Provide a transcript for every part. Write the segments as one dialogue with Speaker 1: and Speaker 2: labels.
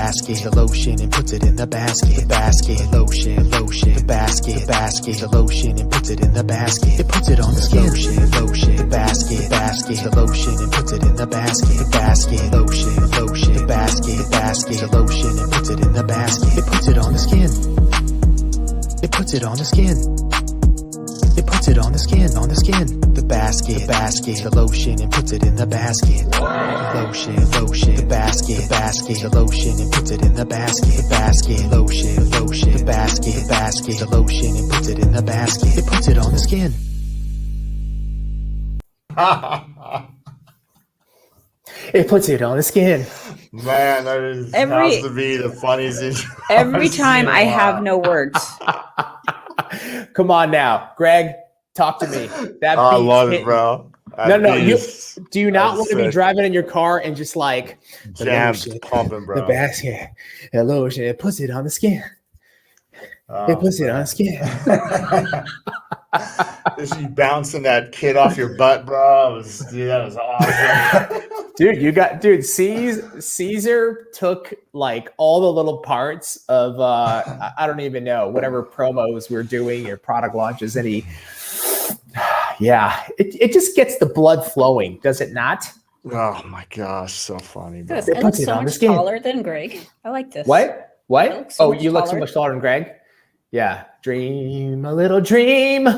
Speaker 1: basket, the lotion and puts it in the basket. The basket, lotion, the basket, the lotion and puts it in the basket. It puts it on the skin. Lotion, the basket, the lotion and puts it in the basket. The basket, lotion, the basket, the lotion and puts it in the basket. It puts it on the skin. It puts it on the skin. It puts it on the skin, The basket, the lotion and puts it in the basket. Lotion, the basket, the lotion and puts it in the basket. The basket, lotion, the basket, the lotion and puts it in the basket. It puts it on the skin. It puts it on the skin.
Speaker 2: Man, that has to be the funniest intro.
Speaker 3: Every time I have no words.
Speaker 4: Come on now, Greg, talk to me. That
Speaker 2: I love it, bro.
Speaker 4: No. Do you not want to be driving in your car and just like
Speaker 2: jams pumping, bro?
Speaker 4: The basket, the lotion, it puts it on the skin. It puts it on the skin.
Speaker 2: This you bouncing that kid off your butt, bro. That was awesome.
Speaker 4: Dude, Caesar took like all the little parts of I don't even know, whatever promos we're doing or product launches, and it just gets the blood flowing, does it not?
Speaker 2: Oh my gosh, so funny, bro.
Speaker 3: It looks so much taller than Greg. I like this.
Speaker 4: What? You look so much taller than Greg? Yeah. Dream a little dream.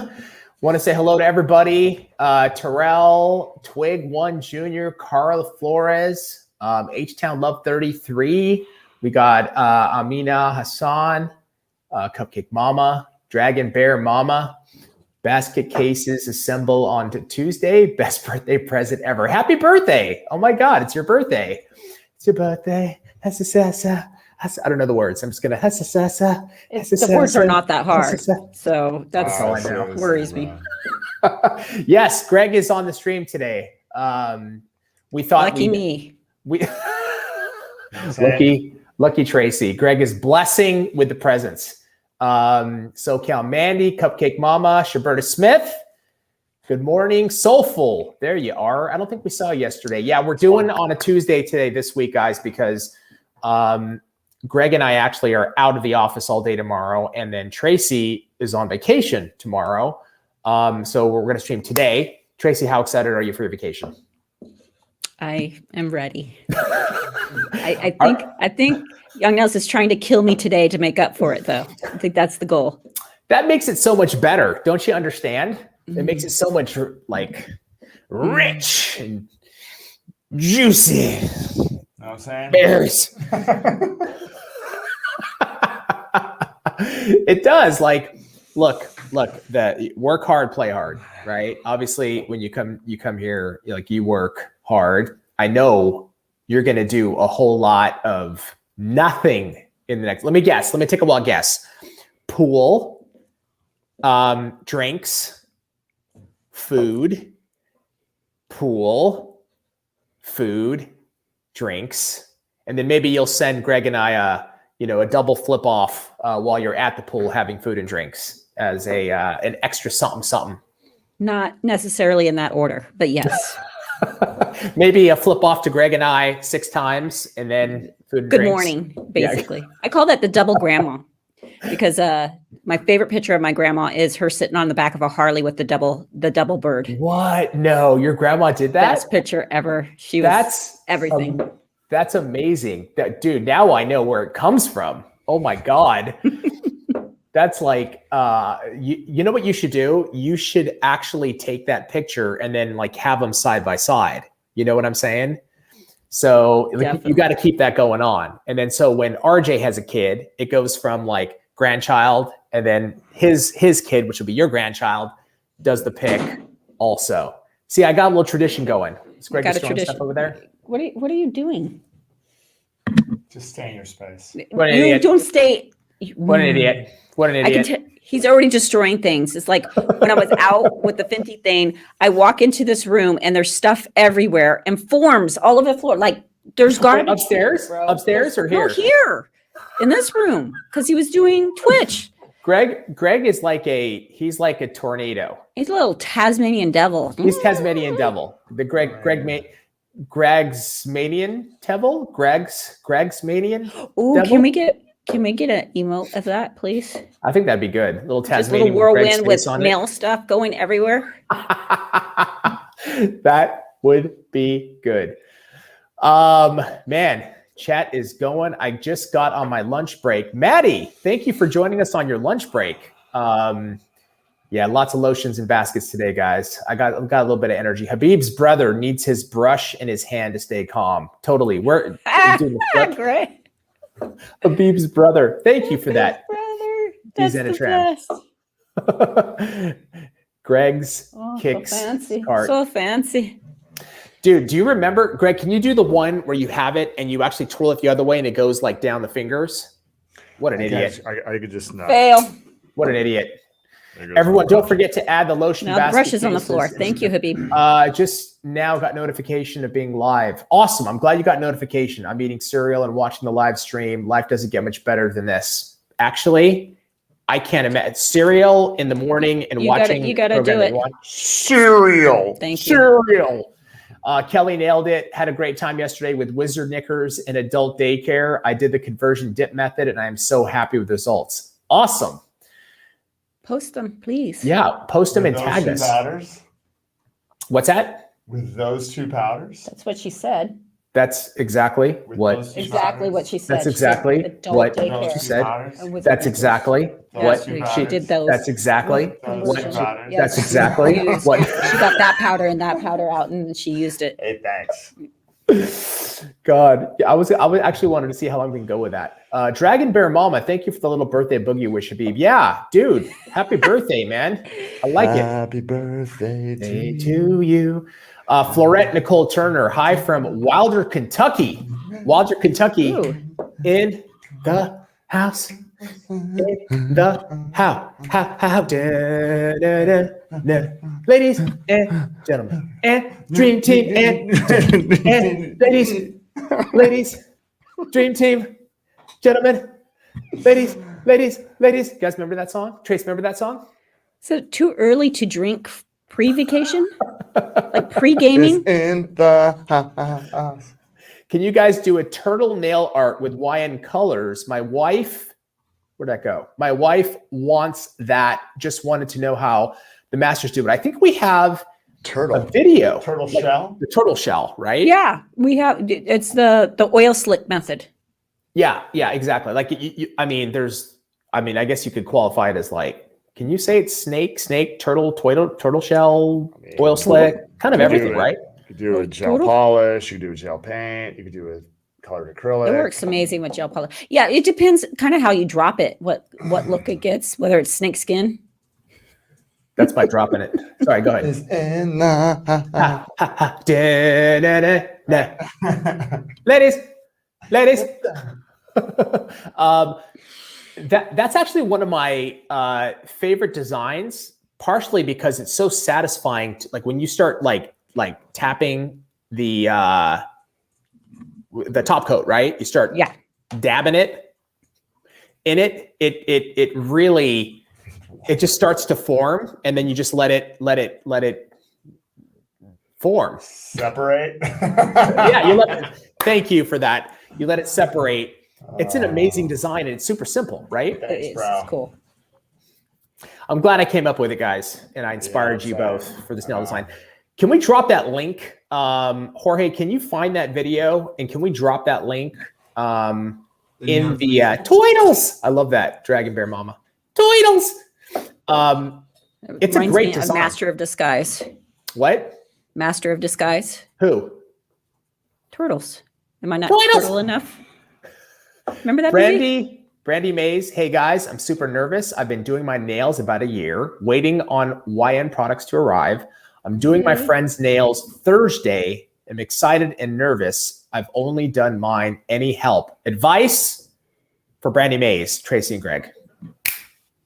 Speaker 4: Want to say hello to everybody. Terrell, Twig 1 Jr., Carla Flores, H-Town Love 33. We got Amina Hassan, Cupcake Mama, Dragon Bear Mama. Basket cases assemble on Tuesday. Best birthday present ever. Happy birthday. Oh my God, it's your birthday. It's your birthday. I don't know the words. I'm just going to.
Speaker 3: The words are not that hard. So that's all I know. Worries me.
Speaker 4: Yes, Greg is on the stream today. We thought
Speaker 3: lucky me.
Speaker 4: Lucky Tracy. Greg is blessing with the presents. SoCal Mandy, Cupcake Mama, Shaberta Smith. Good morning, Soulful. There you are. I don't think we saw you yesterday. Yeah, we're doing on a Tuesday today this week, guys, because Greg and I actually are out of the office all day tomorrow, and then Tracy is on vacation tomorrow. So we're going to stream today. Tracy, how excited are you for your vacation?
Speaker 3: I am ready. I think Young Nels is trying to kill me today to make up for it, though. I think that's the goal.
Speaker 4: That makes it so much better. Don't you understand? It makes it so much like rich and juicy.
Speaker 2: You know what I'm saying?
Speaker 4: Bears. It does. Like, look, that work hard, play hard, right? Obviously, when you come here, like you work hard. I know you're going to do a whole lot of nothing in the next. Let me guess. Let me take a wild guess. Pool, drinks, food, pool, food, drinks, and then maybe you'll send Greg and I a double flip off while you're at the pool having food and drinks as an extra something.
Speaker 3: Not necessarily in that order, but yes.
Speaker 4: Maybe a flip off to Greg and I 6 times, and then food and
Speaker 3: Good
Speaker 4: drinks.
Speaker 3: morning, basically. Yeah. I call that the double grandma because my favorite picture of my grandma is her sitting on the back of a Harley with the double bird.
Speaker 4: What? No, your grandma did that?
Speaker 3: Best picture ever. That's everything.
Speaker 4: That's amazing. Dude, now I know where it comes from. Oh my God. That's like, you know what you should do? You should actually take that picture and then like have them side by side. You know what I'm saying? So you got to keep that going on. And then so when RJ has a kid, it goes from like grandchild, and then his kid, which will be your grandchild, does the pic also. See, I got a little tradition going. Is Greg just throwing stuff over there?
Speaker 3: What are you doing?
Speaker 2: Just stay in your space.
Speaker 3: You don't stay.
Speaker 4: What an idiot. What an idiot.
Speaker 3: He's already destroying things. It's like when I was out with the Fenty thing, I walk into this room and there's stuff everywhere and forms all over the floor. Like there's garbage.
Speaker 4: Upstairs? Upstairs or here?
Speaker 3: No, here in this room because he was doing Twitch.
Speaker 4: Greg is like he's like a tornado.
Speaker 3: He's a little Tasmanian devil.
Speaker 4: He's Tasmanian devil. The Greg made. Greg's Manian Tevil? Greg's Manian?
Speaker 3: Ooh,
Speaker 4: Devil?
Speaker 3: can we get an emote of that, please?
Speaker 4: I think that'd be good. Little
Speaker 3: Just a
Speaker 4: Tasmanian
Speaker 3: little
Speaker 4: with Greg's
Speaker 3: whirlwind with
Speaker 4: face on
Speaker 3: mail stuff going everywhere.
Speaker 4: it. That would be good. Man, chat is going. I just got on my lunch break. Maddie, thank you for joining us on your lunch break. Yeah, lots of lotions and baskets today, guys. I got a little bit of energy. Habib's brother needs his brush in his hand to stay calm. Totally. We're doing the flip.
Speaker 3: Great.
Speaker 4: Habib's brother. Thank you for that.
Speaker 3: Brother. That's the
Speaker 4: Xenotram.
Speaker 3: best.
Speaker 4: Greg's
Speaker 3: Oh,
Speaker 4: kicks
Speaker 3: so fancy.
Speaker 4: cart.
Speaker 3: So fancy.
Speaker 4: Dude, do you remember, Greg, can you do the one where you have it and you actually twirl it the other way and it goes like down the fingers? What an idiot.
Speaker 2: I could just not.
Speaker 3: Fail.
Speaker 4: What an idiot. Everyone, don't forget to add the lotion
Speaker 3: Now the
Speaker 4: basket
Speaker 3: brush is on the
Speaker 4: cases.
Speaker 3: floor. Thank you, Habib.
Speaker 4: Just now got notification of being live. Awesome. I'm glad you got notification. I'm eating cereal and watching the live stream. Life doesn't get much better than this. Actually, I can't imagine cereal in the morning and watching.
Speaker 3: You gotta do it.
Speaker 2: Cereal.
Speaker 3: Thank you.
Speaker 4: Cereal. Kelly nailed it. Had a great time yesterday with Wizard Knickers and adult daycare. I did the conversion dip method and I am so happy with the results. Awesome.
Speaker 3: Post them, please.
Speaker 4: Yeah, post them and
Speaker 2: With
Speaker 4: tag
Speaker 2: those
Speaker 4: us.
Speaker 2: two powders?
Speaker 4: What's that?
Speaker 2: With those two powders?
Speaker 3: That's what she said.
Speaker 4: That's exactly
Speaker 2: With
Speaker 4: what.
Speaker 2: those two
Speaker 3: Exactly
Speaker 2: powders?
Speaker 3: what she said.
Speaker 4: That's
Speaker 3: She said
Speaker 4: exactly
Speaker 3: adult
Speaker 4: what
Speaker 3: daycare.
Speaker 4: she said.
Speaker 3: And with
Speaker 4: That's
Speaker 3: the-
Speaker 4: exactly
Speaker 3: Yeah,
Speaker 4: what
Speaker 3: she did those.
Speaker 4: That's exactly
Speaker 2: Those
Speaker 4: what.
Speaker 2: two powders.
Speaker 3: Yeah,
Speaker 4: That's
Speaker 3: she
Speaker 4: exactly
Speaker 3: used-
Speaker 4: what.
Speaker 3: She got that powder and that powder out, and she used it.
Speaker 2: Hey, thanks.
Speaker 4: God, I was actually wanted to see how long we can go with that. Dragon Bear Mama, thank you for the little birthday boogie wish, Habib. Yeah, dude, happy birthday, man. I like it.
Speaker 2: Happy birthday
Speaker 4: Day to you. Florette Nicole Turner, hi from Wilder, Kentucky. Wilder, Kentucky,
Speaker 3: Ooh.
Speaker 4: in the house. In the house. Ladies and gentlemen, and dream team, and ladies, dream team, gentlemen, ladies. You guys remember that song? Trace, remember that song?
Speaker 3: Is it too early to drink pre-vacation? Like pre-gaming?
Speaker 2: In the house.
Speaker 4: Can you guys do a turtle nail art with YN colors? My wife, where'd that go? My wife wants that. Just wanted to know how the masters do it. I think we have
Speaker 2: Turtle.
Speaker 4: a video.
Speaker 2: Turtle shell?
Speaker 4: The turtle shell, right?
Speaker 3: Yeah, we have. It's the oil slick method.
Speaker 4: Yeah, exactly. Like, I guess you could qualify it as like, can you say it's snake, turtle shell, oil slick, kind of everything, right?
Speaker 2: You could do a gel
Speaker 3: Turtle?
Speaker 2: polish, you could do a gel paint, you could do a colored acrylic.
Speaker 3: It works amazing with gel polish. Yeah, it depends kind of how you drop it, what look it gets, whether it's snake skin.
Speaker 4: That's by dropping it. Sorry, go ahead.
Speaker 2: Is in the
Speaker 4: Ha, ha, ha, da-da-da-da. Ladies. That's actually one of my favorite designs, partially because it's so satisfying to, like when you start like tapping the top coat, right? You start dabbing it in it. It really just starts to form, and then you just let it form.
Speaker 2: separate.
Speaker 4: Yeah, thank you for that. You let it separate. It's an amazing design, and it's super simple, right?
Speaker 2: Thanks,
Speaker 3: It is.
Speaker 2: bro.
Speaker 3: It's cool.
Speaker 4: I'm glad I came up with it, guys, and I inspired you both for this nail design. Can we drop that link? Jorge, can you find that video, and can we drop that link in the Toidles? I love that, Dragon Bear Mama. Toidles! It's a
Speaker 3: Reminds
Speaker 4: great
Speaker 3: me of
Speaker 4: design.
Speaker 3: Master of Disguise.
Speaker 4: What?
Speaker 3: Master of Disguise.
Speaker 4: Who?
Speaker 3: Turtles. Am I not
Speaker 4: Turtles!
Speaker 3: turtle enough? Remember that movie?
Speaker 4: Brandy Mays. Hey guys, I'm super nervous. I've been doing my nails about a year, waiting on YN products to arrive. I'm doing my friend's nails Thursday. I'm excited and nervous. I've only done mine. Any help? Advice for Brandy Mays, Tracy and Greg.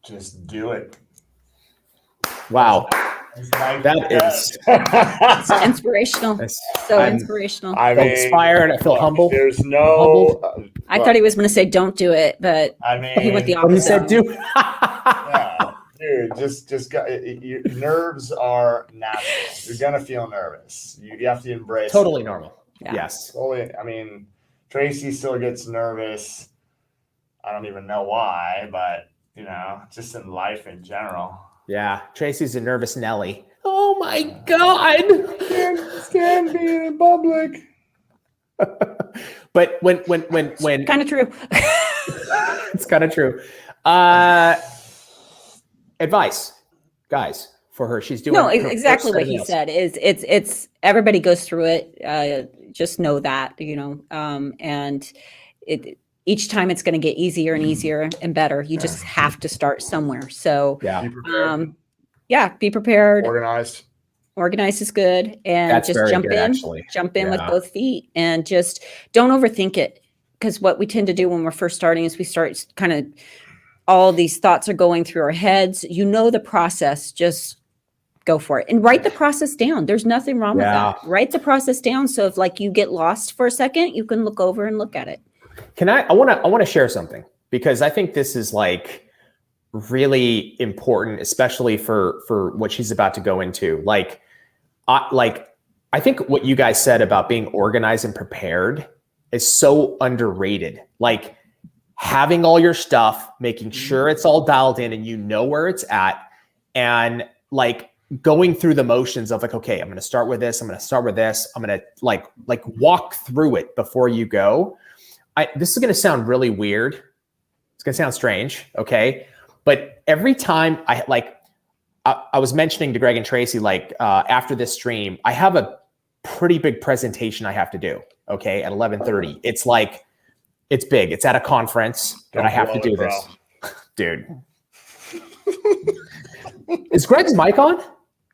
Speaker 2: Just do it.
Speaker 4: Wow.
Speaker 2: That
Speaker 4: is
Speaker 3: It's inspirational. So
Speaker 4: I'm
Speaker 3: inspirational.
Speaker 2: I
Speaker 4: I feel
Speaker 2: mean,
Speaker 4: inspired. I feel humble.
Speaker 2: There's no.
Speaker 3: I thought he was going to say, "Don't do it," but
Speaker 2: I mean,
Speaker 3: he went the
Speaker 4: What he
Speaker 3: opposite.
Speaker 4: said, do.
Speaker 2: yeah, dude, dude, just go, your nerves are natural. You're gonna feel nervous. You have to embrace
Speaker 4: Totally
Speaker 2: it.
Speaker 4: normal.
Speaker 3: Yeah.
Speaker 4: Yes.
Speaker 2: Totally. I mean, Tracy still gets nervous. I don't even know why, but just in life in general.
Speaker 4: Yeah. Tracy's a nervous Nelly. Oh my God.
Speaker 2: Can't be in public.
Speaker 4: But when
Speaker 3: Kind of true.
Speaker 4: it's kind of true. Advice, guys, for her. She's doing
Speaker 3: exactly what he said. It's everybody goes through it. Just know that, and each time it's going to get easier and easier and better. You just have to start somewhere. So
Speaker 2: Be prepared.
Speaker 3: Be prepared.
Speaker 2: Organized.
Speaker 3: Organized is good, and
Speaker 4: That's
Speaker 3: just
Speaker 4: very
Speaker 3: jump
Speaker 4: good,
Speaker 3: in,
Speaker 4: actually.
Speaker 3: with both feet, and just don't overthink it. Because what we tend to do when we're first starting is we start kind of all these thoughts are going through our heads. The process, just go for it and write the process down. There's nothing wrong with that. Write the process down. So if you get lost for a second, you can look over and look at it.
Speaker 4: I want to share something, because I think this is really important, especially for what she's about to go into. I think what you guys said about being organized and prepared is so underrated. Having all your stuff, making sure it's all dialed in and you know where it's at, and going through the motions of okay, I'm going to start with this. I'm going to start with this. I'm going to walk through it before you go. This is going to sound really weird. It's going to sound strange. Okay. But every time I was mentioning to Greg and Tracy, after this stream, I have a pretty big presentation I have to do. Okay. At 11:30. It's big. It's at a conference and I have to do this. Dude. Is Greg's mic on?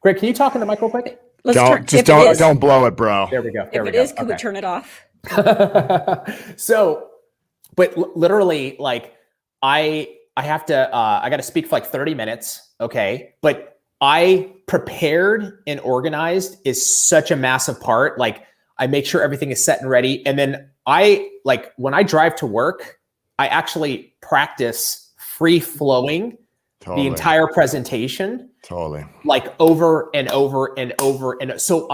Speaker 4: Greg, can you talk in the mic real quick?
Speaker 2: Don't blow it, bro.
Speaker 4: There we go.
Speaker 3: If it is, can we turn it off?
Speaker 4: So, but literally, I have to, I got to speak for 30 minutes. Okay. But I prepared and organized is such a massive part. I make sure everything is set and ready. And then when I drive to work, I actually practice free flowing the entire presentation.
Speaker 2: Totally.
Speaker 4: Over and over and over. And so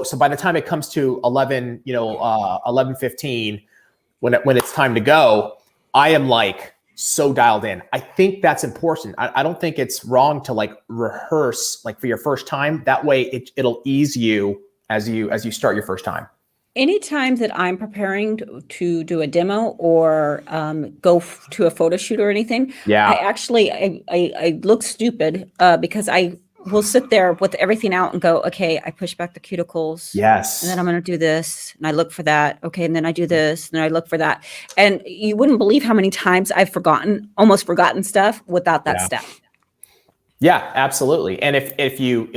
Speaker 4: so by the time it comes to 11:15, when it's time to go, I am so dialed in. I think that's important. I don't think it's wrong to rehearse for your first time. That way it'll ease you as you start your first time.
Speaker 3: Anytime that I'm preparing to do a demo or go to a photo shoot or anything, I actually I look stupid because I will sit there with everything out and go, okay, I push back the cuticles.
Speaker 4: Yes.
Speaker 3: And then I'm going to do this and I look for that. Okay. And then I do this and then I look for that. And you wouldn't believe how many times I've almost forgotten stuff without that step.
Speaker 4: Yeah, absolutely. And if you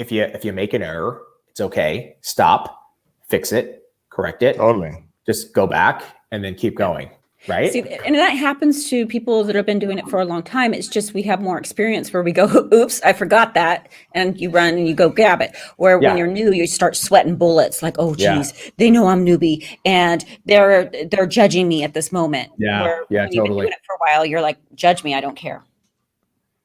Speaker 4: make an error, it's okay. Stop, fix it. Correct it.
Speaker 2: Totally.
Speaker 4: Just go back and then keep going. Right.
Speaker 3: See, and that happens to people that have been doing it for a long time. It's just we have more experience where we go, oops, I forgot that. And you run and you go grab it. Where when you're new, you start sweating bullets oh, geez, they know I'm newbie and they're judging me at this moment.
Speaker 4: Yeah.
Speaker 3: Where
Speaker 4: Yeah,
Speaker 3: when you've been doing it for a while, you're judge me. I don't care.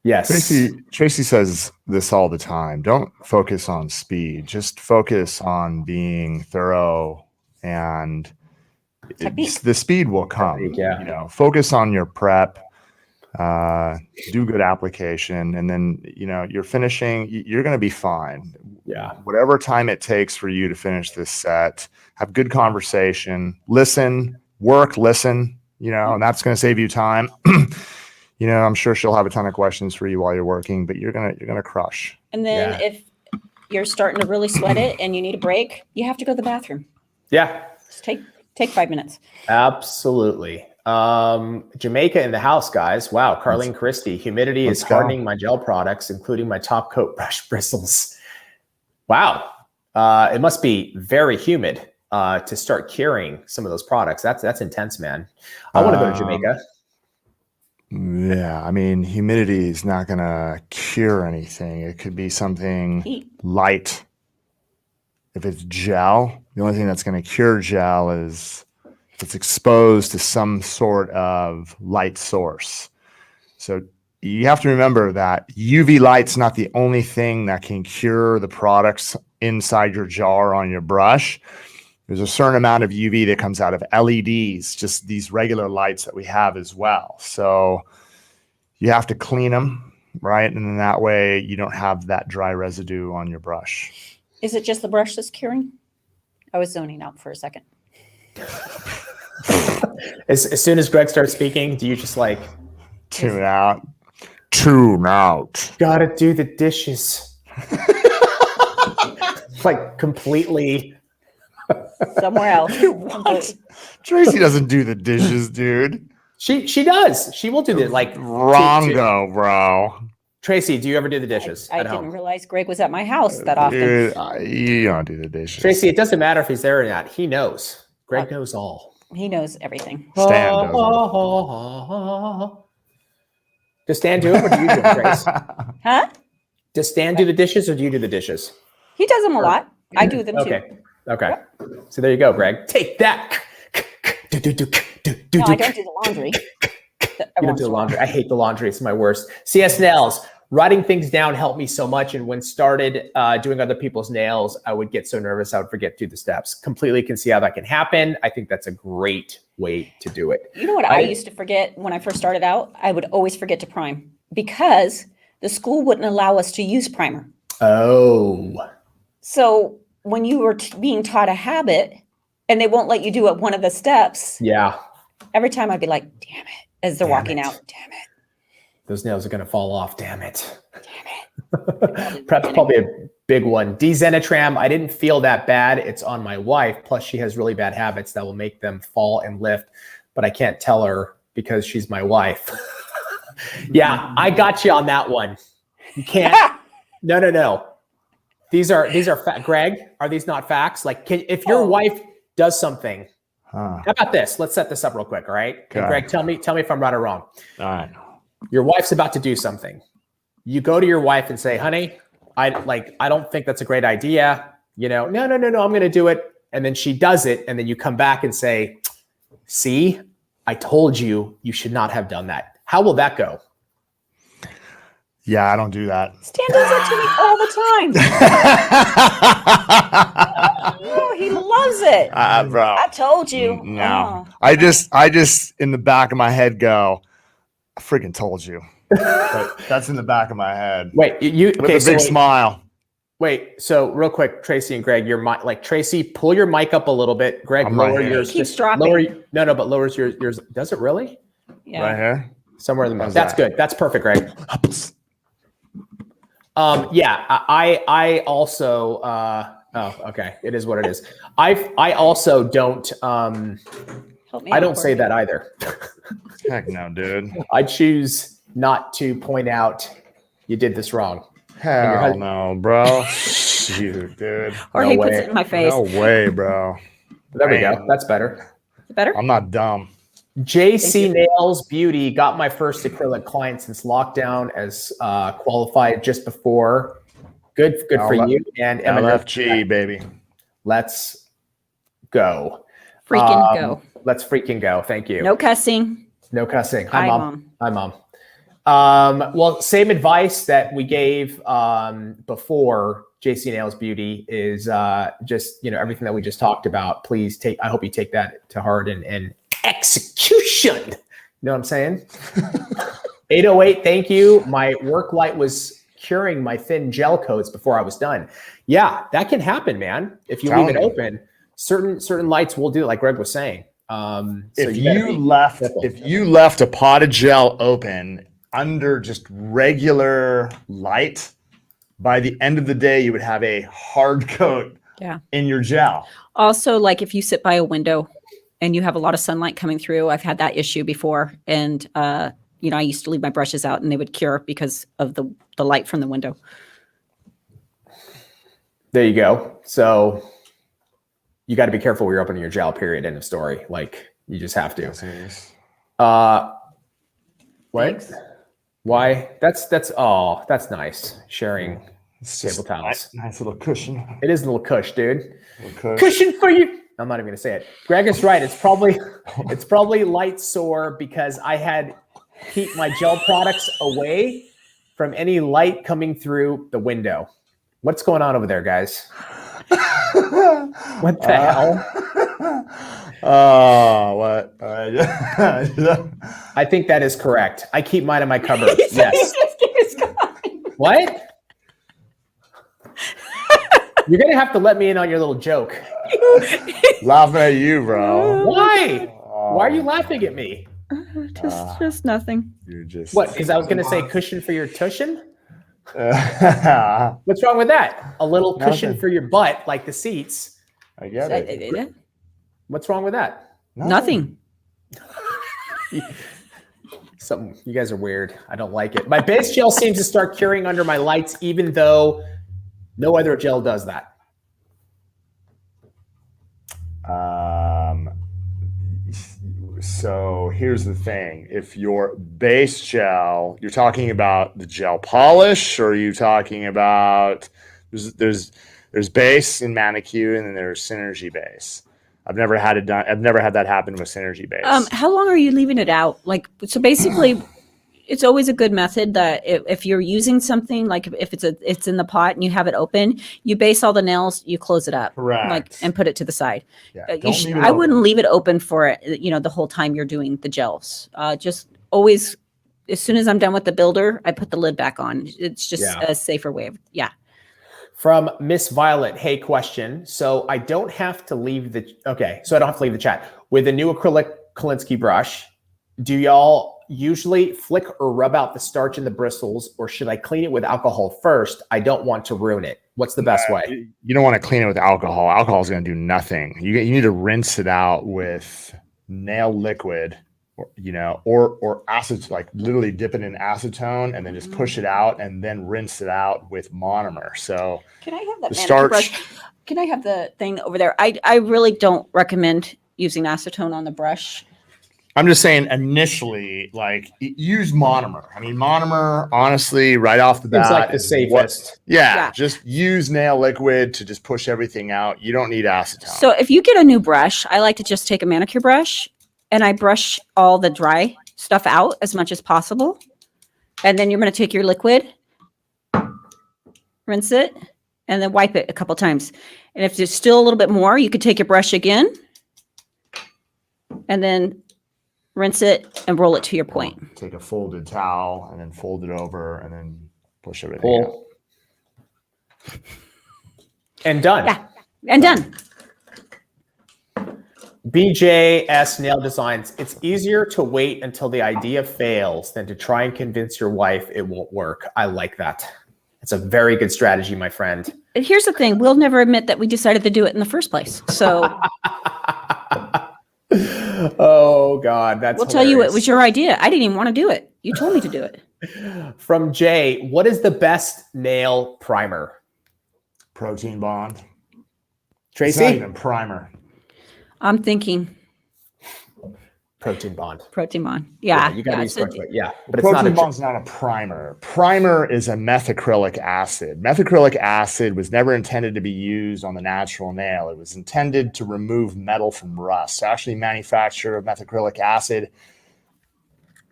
Speaker 4: Yes.
Speaker 2: Tracy says this all the time. Don't focus on speed. Just focus on being thorough, and the speed will come. Focus on your prep, do good application, and then you're finishing. You're going to be fine.
Speaker 4: Yeah.
Speaker 2: Whatever time it takes for you to finish this set, have good conversation, listen, listen. And that's going to save you time. I'm sure she'll have a ton of questions for you while you're working, but you're gonna crush.
Speaker 3: And then if you're starting to really sweat it and you need a break, you have to go to the bathroom.
Speaker 4: Yeah.
Speaker 3: Just take 5 minutes.
Speaker 4: Absolutely. Jamaica in the house, guys. Wow. Carlene Christie. Humidity is hardening my gel products, including my top coat brush bristles. Wow. It must be very humid to start curing some of those products. That's intense, man. I want to go to Jamaica.
Speaker 2: Yeah, I mean, humidity is not going to cure anything. It could be something light. If it's gel, the only thing that's going to cure gel is if it's exposed to some sort of light source. So you have to remember that UV light's not the only thing that can cure the products inside your jar on your brush. There's a certain amount of UV that comes out of LEDs, just these regular lights that we have as well. So you have to clean them, right? And then that way you don't have that dry residue on your brush.
Speaker 3: Is it just the brush that's curing? I was zoning out for a second.
Speaker 4: As soon as Greg starts speaking, do you just like
Speaker 2: tune out? Tune out.
Speaker 4: Gotta do the dishes. Like completely
Speaker 3: somewhere else.
Speaker 2: What? Tracy doesn't do the dishes, dude.
Speaker 4: She does. She will do the like
Speaker 2: wrongo, bro.
Speaker 4: Tracy, do you ever do the dishes?
Speaker 3: I didn't realize Greg was at my house that often.
Speaker 2: Dude, you don't do the dishes.
Speaker 4: Tracy, it doesn't matter if he's there or not. He knows. Greg knows all.
Speaker 3: He knows everything.
Speaker 2: Stan does.
Speaker 4: Does Stan do it or do you do it, Trace?
Speaker 3: Huh?
Speaker 4: Does Stan do the dishes or do you do the dishes?
Speaker 3: He does them a lot. I do them too.
Speaker 4: Okay. Yep. So there you go, Greg. Take that.
Speaker 3: No, I don't do the laundry.
Speaker 4: You don't do the laundry. I hate the laundry. It's my worst. CS nails. Writing things down helped me so much. And when started doing other people's nails, I would get so nervous I would forget to do the steps. Completely can see how that can happen. I think that's a great way to do it.
Speaker 3: You know what I used to forget when I first started out? I would always forget to prime because the school wouldn't allow us to use primer.
Speaker 4: Oh.
Speaker 3: So when you were being taught a habit and they won't let you do it one of the steps.
Speaker 4: Yeah.
Speaker 3: Every time I'd be like, damn it, as they're walking out, damn it.
Speaker 4: Those nails are going to fall off. Damn it.
Speaker 3: Damn it.
Speaker 4: Perhaps probably a big one. D-Zenitram, I didn't feel that bad. It's on my wife. Plus she has really bad habits that will make them fall and lift, but I can't tell her because she's my wife. Yeah, I got you on that one. You can't. No. These are Greg, are these not facts? Like if your wife does something, how about this? Let's set this up real quick. All right. Okay. And Greg, tell me if I'm right or wrong.
Speaker 2: All right.
Speaker 4: Your wife's about to do something. You go to your wife and say, honey, I don't think that's a great idea. You know, no, I'm going to do it. And then she does it. And then you come back and say, see, I told you, you should not have done that. How will that go?
Speaker 2: Yeah, I don't do that.
Speaker 3: Stan does that to me all the time. Oh, he loves it.
Speaker 2: Bro.
Speaker 3: I told you.
Speaker 2: No. Oh. I just in the back of my head go, I freaking told you. But that's in the back of my head.
Speaker 4: Wait,
Speaker 2: with a big smile.
Speaker 4: Wait, so real quick, Tracy and Greg, your mic, like Tracy, pull your mic up a little bit. Greg, lower yours.
Speaker 3: Keeps dropping.
Speaker 4: But lowers yours. Does it really?
Speaker 3: Yeah.
Speaker 2: Right here?
Speaker 4: Somewhere in the middle. That's good. That's perfect, Greg. Yeah, I also okay. It is what it is. I also don't I don't say that either.
Speaker 2: Heck no, dude.
Speaker 4: I choose not to point out you did this wrong.
Speaker 2: Hell no, bro. Shoot, dude.
Speaker 3: Or he puts it in my face.
Speaker 2: No way, bro.
Speaker 4: There we go. That's better.
Speaker 3: Better?
Speaker 2: I'm not dumb.
Speaker 4: JC Nails Beauty got my first acrylic client since lockdown as qualified just before. Good for you. And
Speaker 2: LFG, baby.
Speaker 4: Let's go.
Speaker 3: Freaking go.
Speaker 4: Let's freaking go. Thank you.
Speaker 3: No cussing.
Speaker 4: No cussing.
Speaker 3: Hi, Mom.
Speaker 4: Hi, Mom. Well, same advice that we gave before JC Nails Beauty is just, everything that we just talked about. Please I hope you take that to heart and execution. You know what I'm saying? 808, thank you. My work light was curing my thin gel coats before I was done. Yeah, that can happen, man. If you leave it open, certain lights will do it, like Greg was saying.
Speaker 2: If you left a pot of gel open under just regular light, by the end of the day, you would have a hard coat in your gel.
Speaker 3: Also, like if you sit by a window and you have a lot of sunlight coming through, I've had that issue before. And, I used to leave my brushes out and they would cure because of the light from the window.
Speaker 4: There you go. So you got to be careful when you're opening your gel, period. End of story. Like you just have to. What?
Speaker 3: Thanks.
Speaker 4: Why? That's nice. Sharing table towels.
Speaker 2: Nice little cushion.
Speaker 4: It is a little cush, dude. Cushion for you. I'm not even gonna say it. Greg is right. It's probably light sore because I had keep my gel products away from any light coming through the window. What's going on over there, guys? What the hell?
Speaker 2: Oh, what?
Speaker 4: I think that is correct. I keep mine in my cupboard. Yes. What? You're going to have to let me in on your little joke.
Speaker 2: Laughing at you, bro.
Speaker 4: Why? Why are you laughing at me?
Speaker 3: Just nothing.
Speaker 2: You're just
Speaker 4: What? Because I was going to say cushion for your tushin? What's wrong with that? A little cushion
Speaker 2: Nothing.
Speaker 4: for your butt, like the seats.
Speaker 2: I get it.
Speaker 4: What's wrong with that?
Speaker 3: Nothing.
Speaker 4: Something. You guys are weird. I don't like it. My base gel seems to start curing under my lights, even though no other gel does that.
Speaker 2: So here's the thing. If your base gel, you're talking about the gel polish, or are you talking about there's base in Manicure and then there's Synergy base. I've never had that happen with Synergy base.
Speaker 3: How long are you leaving it out? Like, so basically it's always a good method that if you're using something, like if it's in the pot and you have it open, you base all the nails, you close it up,
Speaker 2: Correct.
Speaker 3: and put it to the side.
Speaker 2: Yeah,
Speaker 3: I wouldn't leave it open for the whole time you're doing the gels. Just always, as soon as I'm done with the builder, I put the lid back on. It's just a safer way of
Speaker 4: From Miss Violet, hey, question. So I don't have to leave the chat. With the new acrylic Kolinsky brush, do y'all usually flick or rub out the starch in the bristles, or should I clean it with alcohol first? I don't want to ruin it. What's the best way?
Speaker 2: You don't want to clean it with alcohol. Alcohol is going to do nothing. You need to rinse it out with nail liquid, or acid, like literally dip it in acetone and then just push it out and then rinse it out with monomer. So
Speaker 3: can I have that
Speaker 2: the starch
Speaker 3: brush? Can I have the thing over there? I really don't recommend using acetone on the brush.
Speaker 2: I'm just saying initially, like, use monomer. I mean, monomer, honestly, right off the bat,
Speaker 4: it's like the safest.
Speaker 2: Just use nail liquid to just push everything out. You don't need acetone.
Speaker 3: So if you get a new brush, I like to just take a manicure brush and I brush all the dry stuff out as much as possible. And then you're going to take your liquid, rinse it, and then wipe it a couple times. And if there's still a little bit more, you could take your brush again and then rinse it and roll it to your point.
Speaker 2: Take a folded towel and then fold it over and then push everything out.
Speaker 4: And done.
Speaker 3: Yeah, and done.
Speaker 4: BJS Nail Designs. It's easier to wait until the idea fails than to try and convince your wife it won't work. I like that. It's a very good strategy, my friend.
Speaker 3: And here's the thing. We'll never admit that we decided to do it in the first place. So
Speaker 4: oh God, that's
Speaker 3: we'll tell you it was your idea. I didn't even want to do it. You told me to do it.
Speaker 4: From Jay, what is the best nail primer?
Speaker 2: Protein Bond.
Speaker 4: Tracy?
Speaker 2: It's not even primer.
Speaker 3: I'm thinking
Speaker 4: Protein Bond.
Speaker 3: Protein Bond. Yeah.
Speaker 4: You got to use quickly. Yeah.
Speaker 2: But Protein Bond's not a primer. Primer is a methacrylic acid. Methacrylic acid was never intended to be used on the natural nail. It was intended to remove metal from rust. So actually, manufacture of methacrylic acid,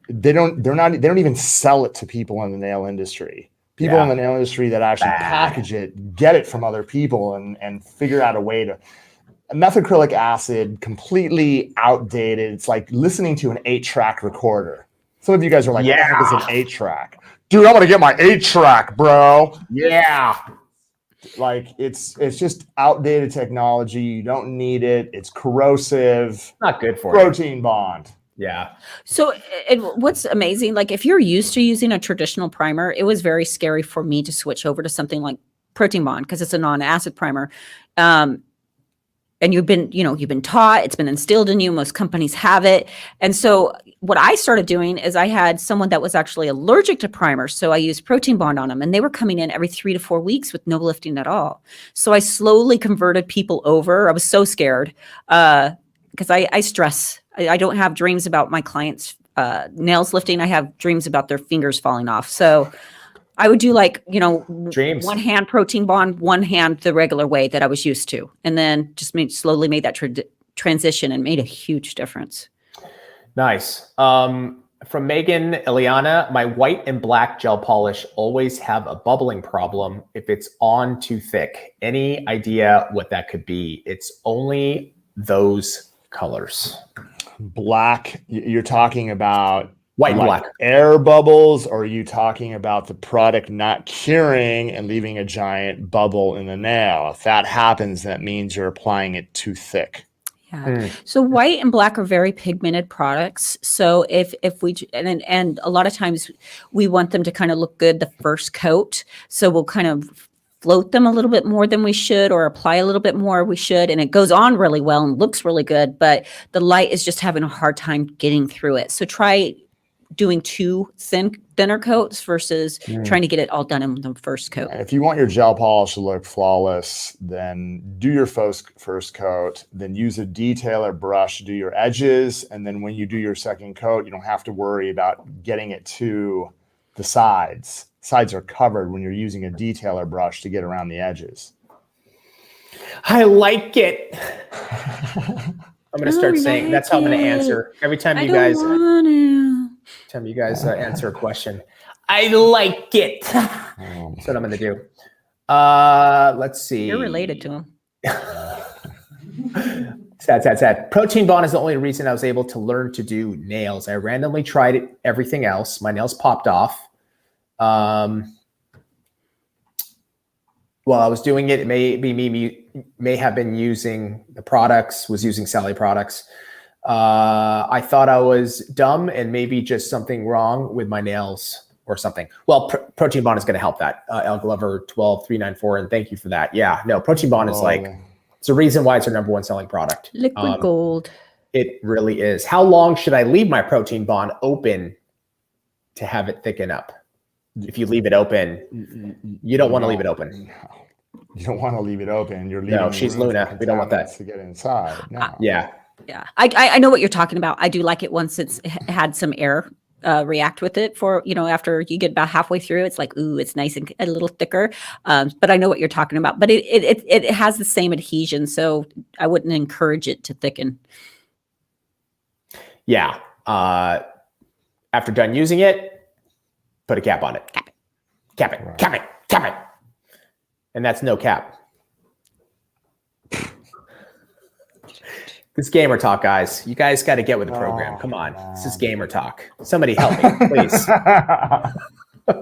Speaker 2: they don't even sell it to people in the nail industry. People in the nail industry that actually package it, get it from other people and figure out a way to. Methacrylic acid, completely outdated. It's like listening to an 8-track recorder. Some of you guys are like, what the heck is an 8-track? Dude, I'm going to get my 8-track, bro. Yeah. Like, it's just outdated technology. You don't need it. It's corrosive.
Speaker 4: Not good for
Speaker 2: Protein Bond.
Speaker 4: Yeah.
Speaker 3: So what's amazing, like if you're used to using a traditional primer, it was very scary for me to switch over to something like Protein Bond because it's a non-acid primer. And you've been taught, it's been instilled in you. Most companies have it. And so what I started doing is I had someone that was actually allergic to primers. So I used Protein Bond on them and they were coming in every 3 to 4 weeks with no lifting at all. So I slowly converted people over. I was so scared because I stress. I don't have dreams about my clients' nails lifting. I have dreams about their fingers falling off. So I would do
Speaker 4: dreams.
Speaker 3: One hand Protein Bond, one hand the regular way that I was used to. And then just slowly made that transition and made a huge difference.
Speaker 4: Nice. From Megan Ileana, my white and black gel polish always have a bubbling problem if it's on too thick. Any idea what that could be? It's only those colors.
Speaker 2: Black, you're talking about
Speaker 4: white and black
Speaker 2: air bubbles, or are you talking about the product not curing and leaving a giant bubble in the nail? If that happens, that means you're applying it too thick.
Speaker 3: Yeah. So white and black are very pigmented products. So if we, and a lot of times we want them to kind of look good the first coat. So we'll kind of float them a little bit more than we should, or apply a little bit more we should. And it goes on really well and looks really good, but the light is just having a hard time getting through it. So try doing two thinner coats versus trying to get it all done in the first coat.
Speaker 2: If you want your gel polish to look flawless, then do your first coat, then use a detailer brush to do your edges. And then when you do your second coat, you don't have to worry about getting it to the sides. Sides are covered when you're using a detailer brush to get around the edges.
Speaker 4: I like it. I'm going to start saying, that's how I'm going to answer every time you guys answer a question. I like it. That's what I'm going to do. Let's see.
Speaker 3: You're related to him.
Speaker 4: Sad. Protein bond is the only reason I was able to learn to do nails. I randomly tried everything else. My nails popped off. While I was doing it, may have been using the products, was using Sally products. I thought I was dumb and maybe just something wrong with my nails or something. Well, Protein Bond is going to help that. El Glover 12394, and thank you for that. Yeah, no, Protein Bond is it's the reason why it's our #1 selling product.
Speaker 3: Liquid gold.
Speaker 4: It really is. How long should I leave my Protein Bond open to have it thicken up? If you leave it open, you don't want to leave it open.
Speaker 2: You don't want to leave it open. You're leaving.
Speaker 4: No, she's Luna. We don't want that
Speaker 2: to get inside. No.
Speaker 4: Yeah.
Speaker 3: I know what you're talking about. I do like it once it's had some air react with it for, after you get about halfway through, it's like, ooh, it's nice and a little thicker. But I know what you're talking about, but it has the same adhesion. So I wouldn't encourage it to thicken.
Speaker 4: Yeah. After done using it, put a cap on it. Cap it. And that's no cap. This gamer talk, guys. You guys got to get with the program. Come on. This is gamer talk. Somebody help me, please.
Speaker 5: They're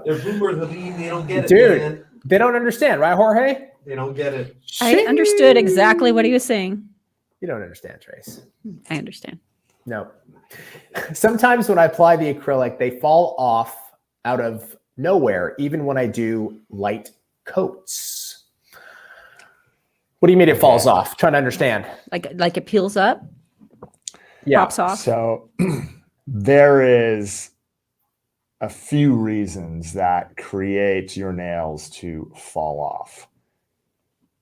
Speaker 5: boomers, they don't get it.
Speaker 4: Dude,
Speaker 5: man.
Speaker 4: They don't understand, right, Jorge?
Speaker 5: They don't get it.
Speaker 3: I understood exactly what he was saying.
Speaker 4: You don't understand, Trace.
Speaker 3: I understand.
Speaker 4: No. Sometimes when I apply the acrylic, they fall off out of nowhere, even when I do light coats. What do you mean it falls off? Trying to understand.
Speaker 3: Like it peels up?
Speaker 4: Yeah.
Speaker 3: Pops off?
Speaker 2: So there is a few reasons that create your nails to fall off.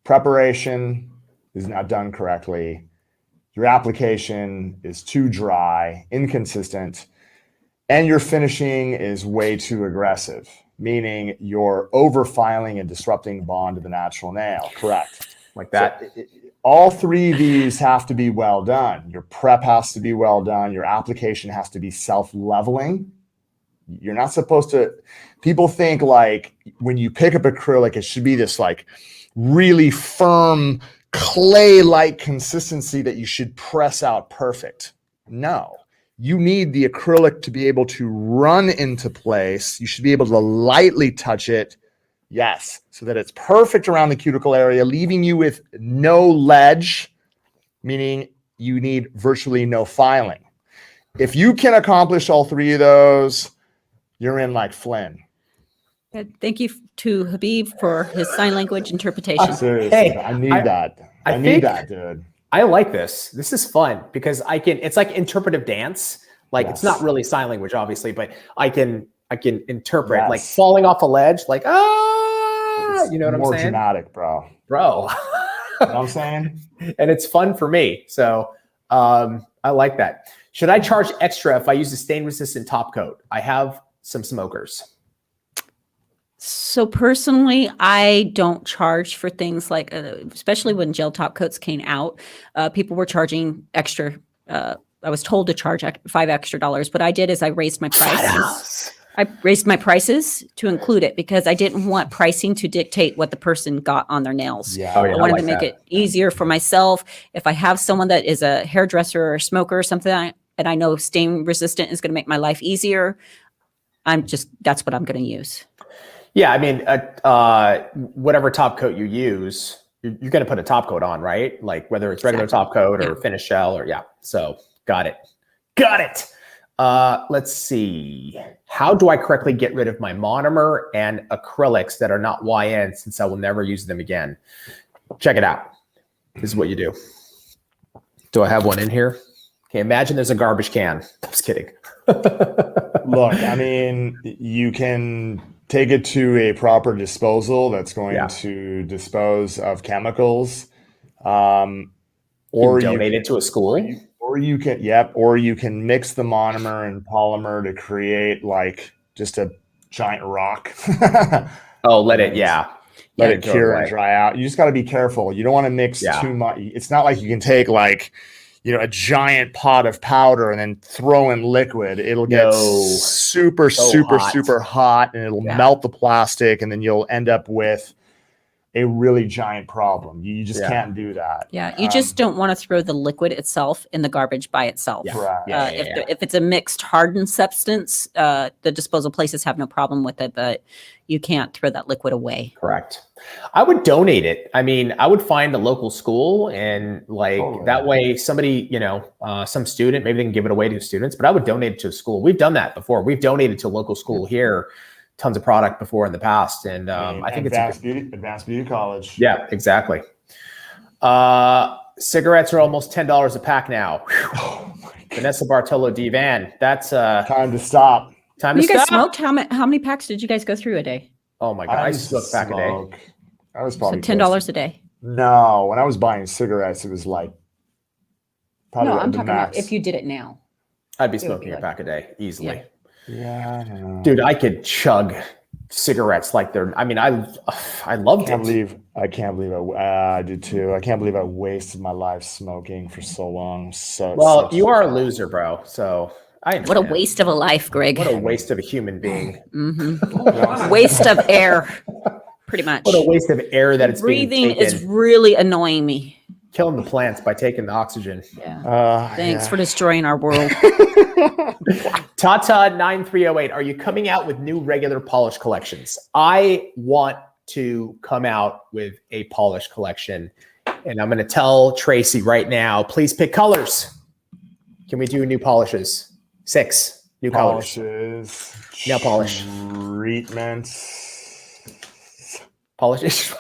Speaker 2: Preparation is not done correctly. Your application is too dry, inconsistent, and your finishing is way too aggressive, meaning you're over-filing and disrupting bond to the natural nail. Correct.
Speaker 4: Like that.
Speaker 2: So all three of these have to be well done. Your prep has to be well done. Your application has to be self-leveling. You're not supposed to, people think like when you pick up acrylic, it should be this like really firm clay-like consistency that you should press out perfect. No, you need the acrylic to be able to run into place. You should be able to lightly touch it. Yes, so that it's perfect around the cuticle area, leaving you with no ledge, meaning you need virtually no filing. If you can accomplish all three of those, you're in like Flynn.
Speaker 3: Thank you to Habib for his sign language interpretation.
Speaker 2: Seriously,
Speaker 4: Hey,
Speaker 2: I need that. I need that, dude.
Speaker 4: I like this. This is fun because it's like interpretive dance. Like It's not really sign language, obviously, but I can interpret like falling off a ledge, like, you know what I'm saying?
Speaker 2: More dramatic, bro.
Speaker 4: Bro.
Speaker 2: You know what I'm saying?
Speaker 4: And it's fun for me. So I like that. Should I charge extra if I use a stain resistant top coat? I have some smokers.
Speaker 3: So personally, I don't charge for things like, especially when gel top coats came out, people were charging extra I was told to charge $5 extra. What I did is I raised my prices. I raised my prices to include it because I didn't want pricing to dictate what the person got on their nails.
Speaker 2: Yeah.
Speaker 4: Oh, yeah.
Speaker 3: I wanted to make it easier for myself. If I have someone that is a hairdresser or a smoker or something, and I know stain resistant is going to make my life easier, that's what I'm going to use.
Speaker 4: Yeah, I mean, whatever top coat you use, you're going to put a top coat on, right? Like whether it's regular top coat or finish shell or So got it. Let's see. How do I correctly get rid of my monomer and acrylics that are not YN since I will never use them again? Check it out. This is what you do. Do I have one in here? Okay, imagine there's a garbage can. I'm just kidding.
Speaker 2: Look, I mean, you can take it to a proper disposal that's going to dispose of chemicals. Or
Speaker 4: you donate it to a school.
Speaker 2: Or you can mix the monomer and polymer to create like just a giant rock.
Speaker 4: Let it
Speaker 2: cure and dry out. You just got to be careful. You don't want to mix too much. It's not like you can take like, a giant pot of powder and then throw in liquid. It'll get super hot and it'll melt the plastic, and then you'll end up with a really giant problem. You just can't do that.
Speaker 3: Yeah, you just don't want to throw the liquid itself in the garbage by itself. If it's a mixed hardened substance, the disposal places have no problem with it, but you can't throw that liquid away.
Speaker 4: Correct. I would donate it. I mean, I would find a local school and that way somebody, some student, maybe they can give it away to students, but I would donate it to a school. We've done that before. We've donated to a local school here. Tons of product before in the past. And I think
Speaker 2: Advanced Beauty College.
Speaker 4: Yeah, exactly. Cigarettes are almost $10 a pack now. Oh my God. Vanessa Bartolo Divan. That's
Speaker 2: time to stop.
Speaker 3: You guys smoked? How many packs did you guys go through a day?
Speaker 4: Oh my God. I smoked a pack a day.
Speaker 2: I was probably
Speaker 3: $10 a day.
Speaker 2: No, when I was buying cigarettes, it was like
Speaker 3: probably I'm talking about if you did it now.
Speaker 4: I'd be smoking a pack a day easily.
Speaker 2: Yeah,
Speaker 4: dude, I could chug cigarettes like they're. I mean, I loved it.
Speaker 2: I can't believe I did too. I can't believe I wasted my life smoking for so long.
Speaker 4: You are a loser, bro. So
Speaker 3: what a waste of a life, Greg.
Speaker 4: What a waste of a human being.
Speaker 3: Mm-hmm. Waste of air, pretty much.
Speaker 4: What a waste of air that it's
Speaker 3: breathing is really annoying me.
Speaker 4: Killing the plants by taking the oxygen.
Speaker 3: Yeah. Thanks for destroying our world.
Speaker 4: Tata 9308, are you coming out with new regular polish collections? I want to come out with a polish collection, and I'm going to tell Tracy right now, please pick colors. Can we do new polishes? 6 new colors. Nail polish.
Speaker 2: Treatments.
Speaker 4: Polish.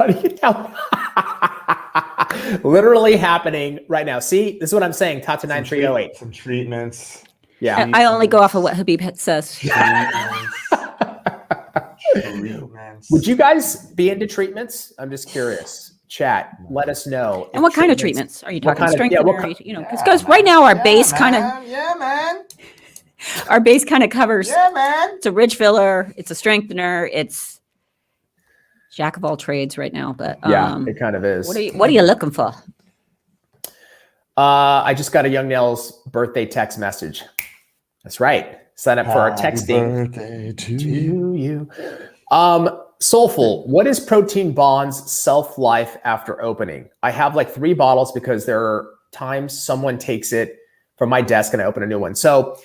Speaker 4: Literally happening right now. See, this is what I'm saying. Tata 9308.
Speaker 2: Some treatments.
Speaker 4: Yeah.
Speaker 3: I only go off of what Habib says.
Speaker 2: Treatments.
Speaker 4: Would you guys be into treatments? I'm just curious. Chat, let us know.
Speaker 3: And what kind of treatments are you talking? Because right now our base kind of our base kind of covers.
Speaker 2: Yeah, man.
Speaker 3: It's a ridge filler. It's a strengthener. It's jack of all trades right now, but
Speaker 4: it kind of is.
Speaker 3: What are you looking for?
Speaker 4: I just got a Young Nell's birthday text message. That's right. Sign up for our texting.
Speaker 2: Birthday to you.
Speaker 4: Soulful, what is Protein Bond's self-life after opening? I have like 3 bottles because there are times someone takes it from my desk and I open a new one. So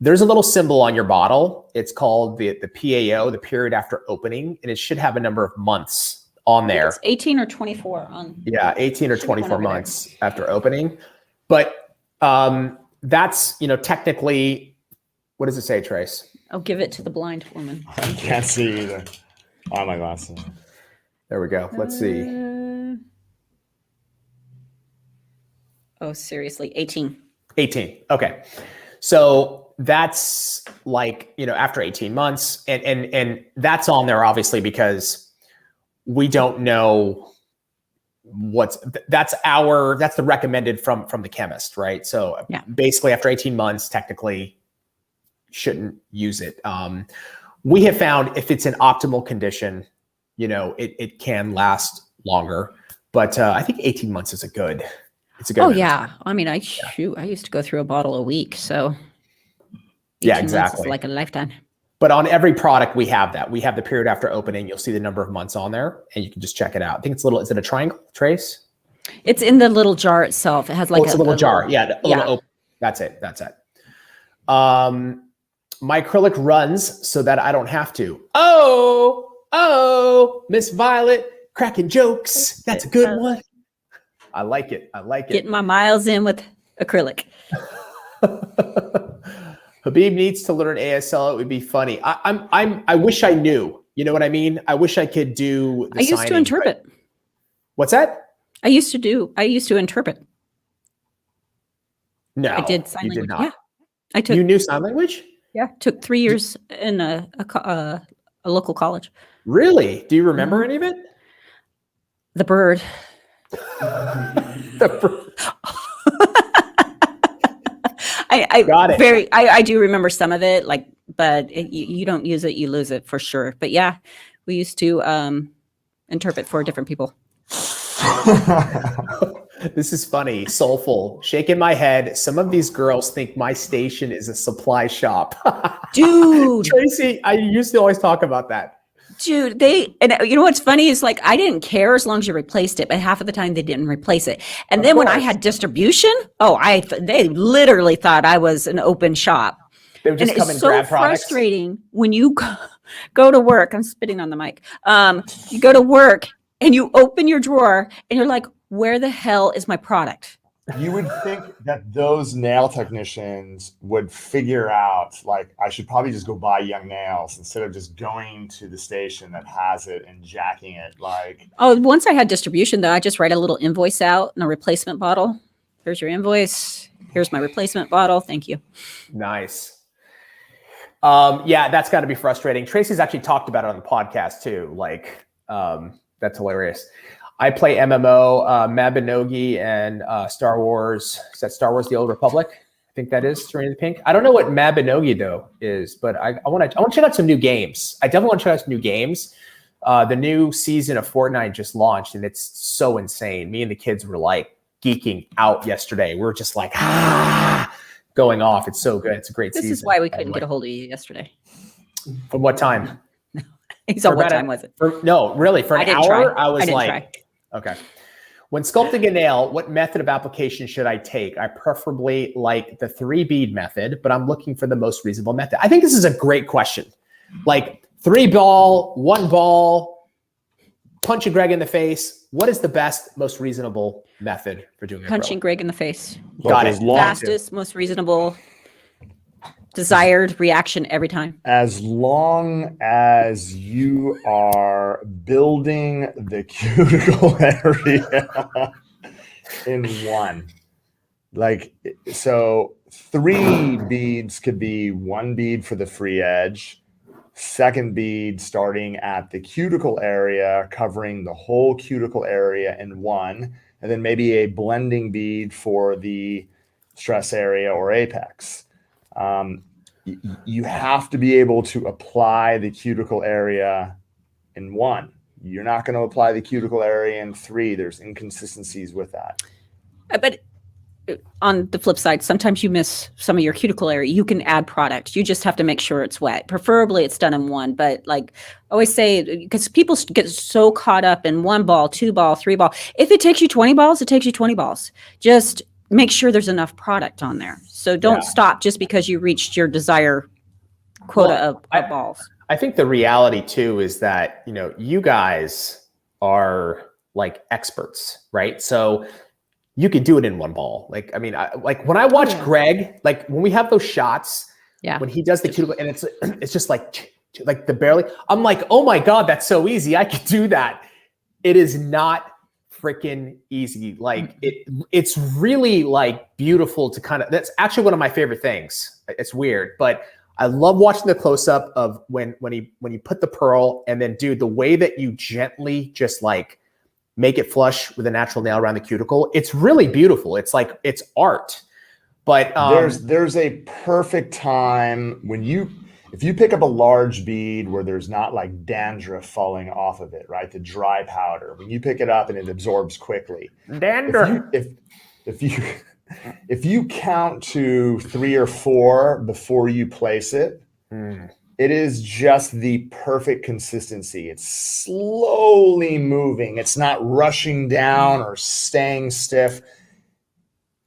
Speaker 4: there's a little symbol on your bottle. It's called the PAO, the period after opening, and it should have a number of months on there.
Speaker 3: It's 18 or 24 on.
Speaker 4: Yeah, 18 or 24 months after opening. But that's, technically, what does it say, Trace?
Speaker 3: I'll give it to the blind woman.
Speaker 2: I can't see either. Oh, my glasses.
Speaker 4: There we go. Let's see.
Speaker 3: Seriously, 18.
Speaker 4: 18. Okay. So that's like, after 18 months and that's on there obviously because we don't know that's the recommended from the chemist, right? So basically after 18 months, technically shouldn't use it. We have found if it's in optimal condition, it can last longer, but I think 18 months is a good It's a good.
Speaker 3: Oh yeah. I mean, I used to go through a bottle a week. So 18 months is like a lifetime.
Speaker 4: But on every product, we have that. We have the period after opening. You'll see the number of months on there, and you can just check it out. I think it's is it a triangle, Trace?
Speaker 3: It's in the little jar itself. It has like
Speaker 4: it's a little jar. Little open. That's it. My acrylic runs so that I don't have to. Oh, Miss Violet, cracking jokes. That's a good one. I like it.
Speaker 3: Getting my miles in with acrylic.
Speaker 4: Habib needs to learn ASL. It would be funny. I wish I knew. You know what I mean? I wish I could do.
Speaker 3: I used to interpret.
Speaker 4: What's that?
Speaker 3: I used to interpret.
Speaker 4: No,
Speaker 3: I did sign language.
Speaker 4: Not.
Speaker 3: Yeah, I took.
Speaker 4: You knew sign language?
Speaker 3: Yeah, took 3 years in a local college.
Speaker 4: Really? Do you remember any of it?
Speaker 3: The bird.
Speaker 4: The bird.
Speaker 3: I
Speaker 4: got it.
Speaker 3: I do remember some of it, but you don't use it, you lose it for sure. But yeah, we used to interpret for different people.
Speaker 4: This is funny, soulful, shaking my head. Some of these girls think my station is a supply shop.
Speaker 3: Dude.
Speaker 4: Tracy, I used to always talk about that.
Speaker 3: Dude, and you know what's funny is I didn't care as long as you replaced it, but half of the time they didn't replace it. And then when I had distribution, they literally thought I was an open shop.
Speaker 4: They would just come and grab products.
Speaker 3: It's so frustrating when you go to work. I'm spitting on the mic. You go to work and you open your drawer and you're like, where the hell is my product?
Speaker 2: You would think that those nail technicians would figure out, I should probably just go buy Young Nails instead of just going to the station that has it and jacking it.
Speaker 3: Once I had distribution, though, I just write a little invoice out and a replacement bottle. Here's your invoice. Here's my replacement bottle. Thank you.
Speaker 4: Nice. Yeah, that's got to be frustrating. Tracy's actually talked about it on the podcast too. That's hilarious. I play MMO, Mabinogi, and Star Wars. Is that Star Wars: The Old Republic? I think that is Serena the Pink. I don't know what Mabinogi though is, but I want to check out some new games. I definitely want to check out some new games. The new season of Fortnite just launched, and it's so insane. Me and the kids were geeking out yesterday. We were just going off. It's so good. It's a great season.
Speaker 3: This is why we couldn't get a hold of you yesterday.
Speaker 4: From what time?
Speaker 3: So what time was it?
Speaker 4: No, really, for an hour, I was
Speaker 3: try.
Speaker 4: Okay. When sculpting a nail, what method of application should I take? I preferably like the 3-bead method, but I'm looking for the most reasonable method. I think this is a great question. 3-ball, 1-ball, punching Greg in the face. What is the best, most reasonable method for doing it?
Speaker 3: Punching Greg in the face.
Speaker 4: Got it.
Speaker 3: Fastest, most reasonable, desired reaction every time.
Speaker 2: As long as you are building the cuticle area in one. So 3 beads could be 1 bead for the free edge, 2nd bead starting at the cuticle area, covering the whole cuticle area in 1, and then maybe a blending bead for the stress area or apex. You have to be able to apply the cuticle area in 1. You're not going to apply the cuticle area in 3. There's inconsistencies with that.
Speaker 3: But on the flip side, sometimes you miss some of your cuticle area. You can add product. You just have to make sure it's wet. Preferably it's done in 1. But I always say, because people get so caught up in 1 ball, 2 ball, 3 ball. If it takes you 20 balls, it takes you 20 balls. Just make sure there's enough product on there. So don't stop just because you reached your desired quota of balls.
Speaker 4: I think the reality too is that, you guys are experts, right? So you could do it in 1 ball. When I watch Greg, when we have those shots, when he does the cuticle and it's just the barely, I'm like, oh my God, that's so easy. I could do that. It is not freaking easy. It's really beautiful to that's actually one of my favorite things. It's weird, but I love watching the close up of when you put the pearl and then the way that you gently just make it flush with a natural nail around the cuticle. It's really beautiful. It's it's art. But
Speaker 2: there's a perfect time if you pick up a large bead where there's not dandruff falling off of it, right? The dry powder, when you pick it up and it absorbs quickly.
Speaker 4: Dandruff.
Speaker 2: if you count to 3 or 4 before you place it, it is just the perfect consistency. It's slowly moving. It's not rushing down or staying stiff.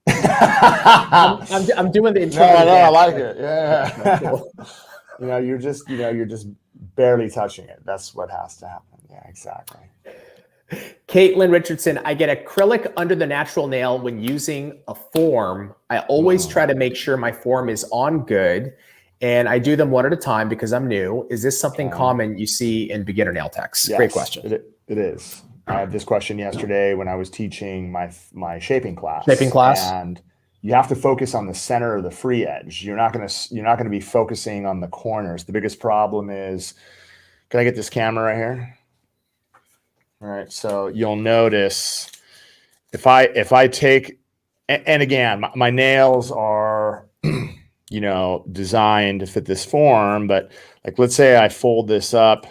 Speaker 4: I'm doing the intro.
Speaker 2: No, I like it. Yeah. Cool. You're just barely touching it. That's what has to happen. Yeah, exactly.
Speaker 4: Caitlin Richardson, I get acrylic under the natural nail when using a form. I always try to make sure my form is on good, and I do them one at a time because I'm new. Is this something common you see in beginner nail techs?
Speaker 2: Yes,
Speaker 4: great question.
Speaker 2: It is. I had this question yesterday when I was teaching my shaping class. And you have to focus on the center of the free edge. You're not going to be focusing on the corners. The biggest problem is, can I get this camera right here? All right. So you'll notice if I take, and again, my nails are, designed to fit this form, but like, let's say I fold this up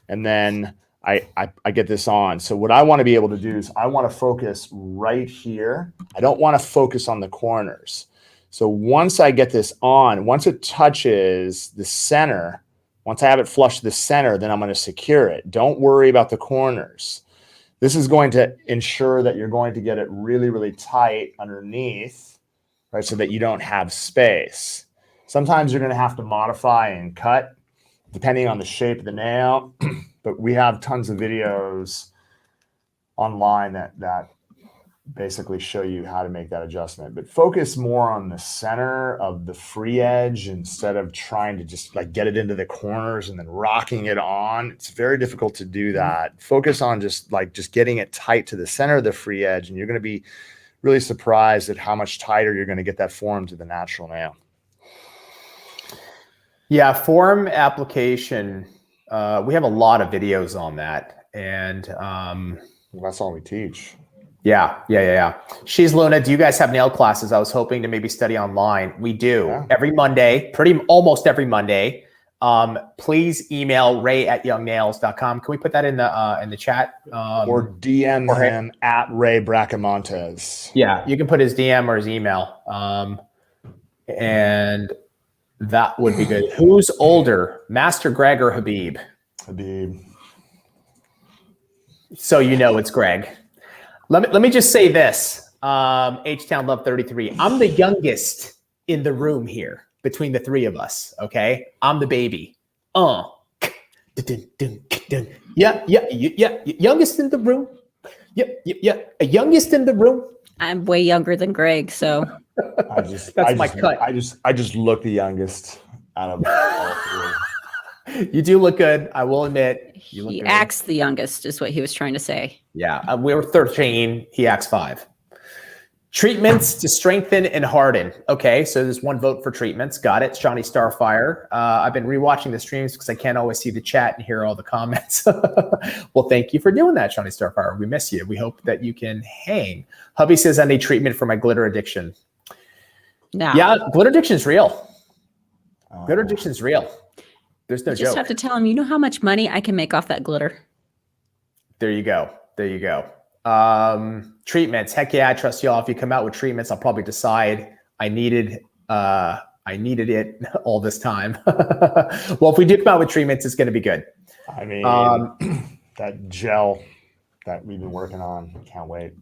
Speaker 2: and then I get this on. So what I want to be able to do is I want to focus right here. I don't want to focus on the corners. So once I get this on, once it touches the center, once I have it flush to the center, then I'm going to secure it. Don't worry about the corners. This is going to ensure that you're going to get it really, really tight underneath, right? So that you don't have space. Sometimes you're going to have to modify and cut depending on the shape of the nail. But we have tons of videos online that basically show you how to make that adjustment. But focus more on the center of the free edge instead of trying to just like get it into the corners and then rocking it on. It's very difficult to do that. Focus on just getting it tight to the center of the free edge, and you're going to be really surprised at how much tighter you're going to get that form to the natural nail.
Speaker 4: Yeah, form application. We have a lot of videos on that, and
Speaker 2: that's all we teach.
Speaker 4: Yeah. She's Luna. Do you guys have nail classes? I was hoping to maybe study online. We do every Monday, almost every Monday. Please email ray@youngnails.com. Can we put that in the chat?
Speaker 2: Or DM him at Ray Bracamontes.
Speaker 4: Yeah, you can put his DM or his email. And that would be good. Who's older, Master Greg or Habib?
Speaker 2: Habib.
Speaker 4: So it's Greg. Let me just say this. H-Town Love 33. I'm the youngest in the room here between the three of us. Okay, I'm the baby. Yeah. Youngest in the room. Yep. Youngest in the room.
Speaker 3: I'm way younger than Greg, so
Speaker 4: that's my cut.
Speaker 2: I just look the youngest out of all three.
Speaker 4: You do look good. I will admit.
Speaker 3: He acts the youngest, is what he was trying to say.
Speaker 4: Yeah, we were 13. He acts 5. Treatments to strengthen and harden. Okay, so there's 1 vote for treatments. Got it. Johnny Starfire. I've been rewatching the streams because I can't always see the chat and hear all the comments. Well, thank you for doing that, Johnny Starfire. We miss you. We hope that you can hang. Hubby says I need treatment for my glitter addiction.
Speaker 3: No.
Speaker 4: Yeah, glitter addiction is real. Glitter addiction is real. There's no joke.
Speaker 3: You just have to tell him, you know how much money I can make off that glitter.
Speaker 4: There you go. Treatments. Heck yeah, I trust y'all. If you come out with treatments, I'll probably decide I needed it all this time. Well, if we do come out with treatments, it's going to be good.
Speaker 2: I mean, that gel that we've been working on, can't wait.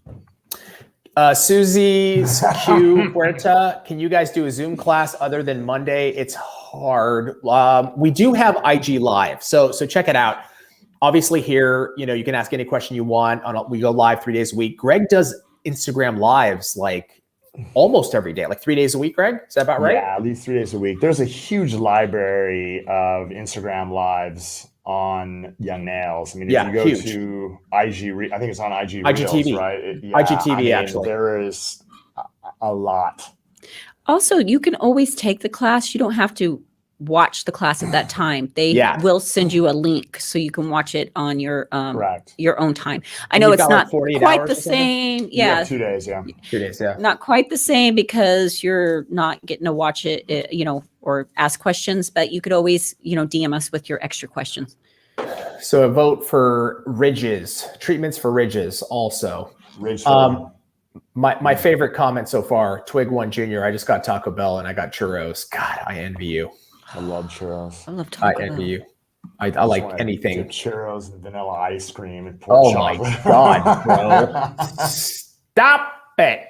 Speaker 4: Susie's Q Puerta, can you guys do a Zoom class other than Monday? It's hard. We do have IG Live, so check it out. Obviously here, you can ask any question you want. We go live 3 days a week. Greg does Instagram Lives like almost every day, like 3 days a week, Greg? Is that about right?
Speaker 2: Yeah, at least 3 days a week. There's a huge library of Instagram Lives on Young Nails. I mean, if you go to IG, I think it's on IG Reels,
Speaker 4: IGTV.
Speaker 2: Right?
Speaker 4: IGTV, actually.
Speaker 2: There is a lot.
Speaker 3: Also, you can always take the class. You don't have to watch the class at that time. They will send you a link so you can watch it on your own time. I know it's not quite the same. Yeah.
Speaker 2: 2 days. Yeah.
Speaker 4: 2 days. Yeah.
Speaker 3: Not quite the same because you're not getting to watch it, or ask questions, but you could always, DM us with your extra questions.
Speaker 4: So a vote for ridges, treatments for ridges also.
Speaker 2: Ridge
Speaker 4: My favorite comment so far, Twig One Junior. I just got Taco Bell and I got churros. God, I envy you.
Speaker 2: I love churros.
Speaker 3: I love Taco Bell.
Speaker 4: Envy you. I like anything.
Speaker 2: Dip churros and vanilla ice cream and pork chocolate.
Speaker 4: My God, bro. Stop it.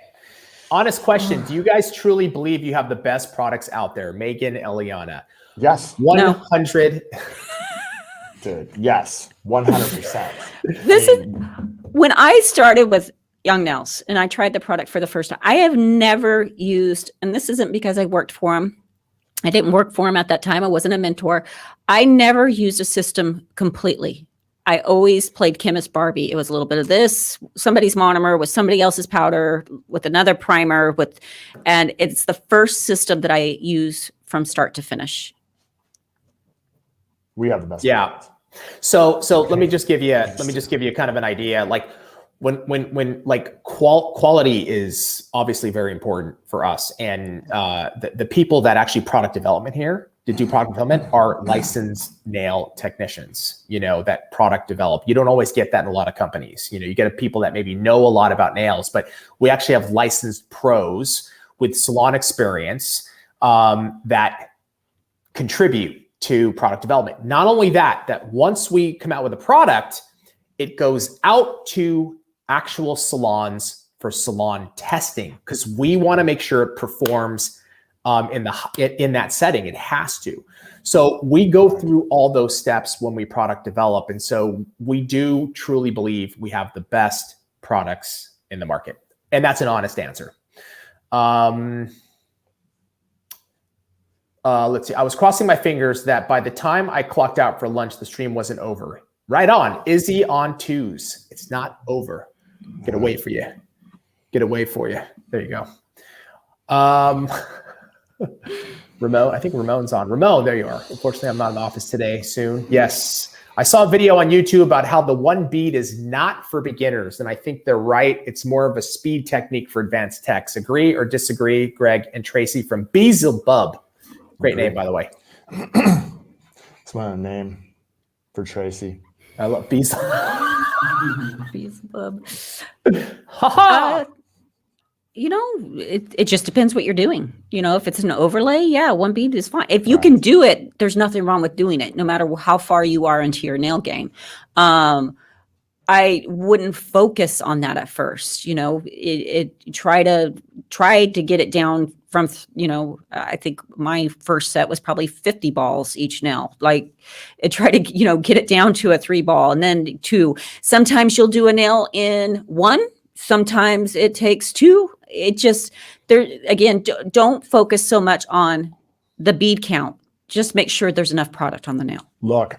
Speaker 4: Honest question. Do you guys truly believe you have the best products out there? Megan, Eliana.
Speaker 2: Yes.
Speaker 4: 100.
Speaker 2: Dude, yes. 100%.
Speaker 3: This is when I started with Young Nails and I tried the product for the first time. I have never used, and this isn't because I worked for him. I didn't work for him at that time. I wasn't a mentor. I never used a system completely. I always played Chemist Barbie. It was a little bit of this, somebody's monomer with somebody else's powder, with another primer, and it's the first system that I use from start to finish.
Speaker 2: We have the best.
Speaker 4: Yeah. So let me just give you kind of an idea. Like when like quality is obviously very important for us, and the people that actually do product development are licensed nail technicians, that product develop. You don't always get that in a lot of companies. You get people that maybe know a lot about nails, but we actually have licensed pros with salon experience that contribute to product development. Not only that once we come out with a product, it goes out to actual salons for salon testing, because we want to make sure it performs in that setting. It has to. So we go through all those steps when we product develop. And so we do truly believe we have the best products in the market. And that's an honest answer. Let's see. I was crossing my fingers that by the time I clocked out for lunch, the stream wasn't over. Right on. Izzy on twos. It's not over. Gonna wait for you. There you go. Ramon, I think Ramon's on. Ramon, there you are. Unfortunately, I'm not in the office today. Soon. Yes. I saw a video on YouTube about how the one bead is not for beginners. And I think they're right. It's more of a speed technique for advanced techs. Agree or disagree, Greg and Tracy from Beelzebub. Great name, by the way.
Speaker 2: It's my name for Tracy.
Speaker 4: I love Beelzebub.
Speaker 3: It just depends what you're doing. If it's an overlay, one bead is fine. If you can do it, there's nothing wrong with doing it, no matter how far you are into your nail game. I wouldn't focus on that at first. Try to get it down from, I think my first set was probably 50 balls each nail. Like try to, get it down to a 3 ball and then 2. Sometimes you'll do a nail in 1. Sometimes it takes 2. It just, don't focus so much on the bead count. Just make sure there's enough product on the nail.
Speaker 2: Look,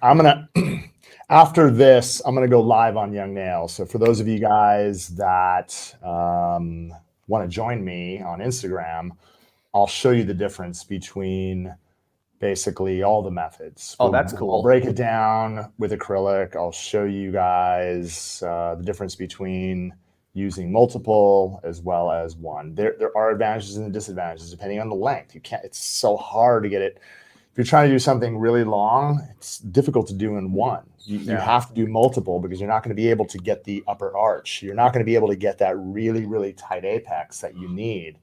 Speaker 2: after this, I'm going to go live on Young Nails. So for those of you guys that want to join me on Instagram, I'll show you the difference between basically all the methods.
Speaker 4: Oh, that's cool.
Speaker 2: I'll break it down with acrylic. I'll show you guys the difference between using multiple as well as one. There are advantages and disadvantages depending on the length. It's so hard to get it. If you're trying to do something really long, it's difficult to do in one. You have to do multiple because you're not going to be able to get the upper arch. You're not going to be able to get that really, really tight apex that you need.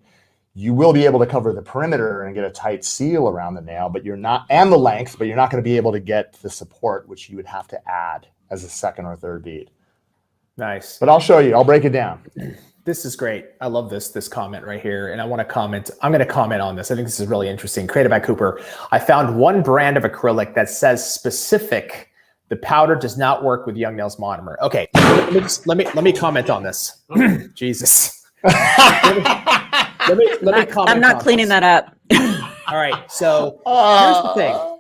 Speaker 2: You will be able to cover the perimeter and get a tight seal around the nail, but you're not, and the length, but you're not going to be able to get the support, which you would have to add as a second or third bead.
Speaker 4: Nice.
Speaker 2: But I'll show you. I'll break it down.
Speaker 4: This is great. I love this comment right here. And I want to comment. I'm going to comment on this. I think this is really interesting. Created by Cooper. I found one brand of acrylic that says specific. The powder does not work with Young Nails monomer. Okay. Let me comment on this. Jesus. let me comment.
Speaker 3: I'm not cleaning that up.
Speaker 4: All right. So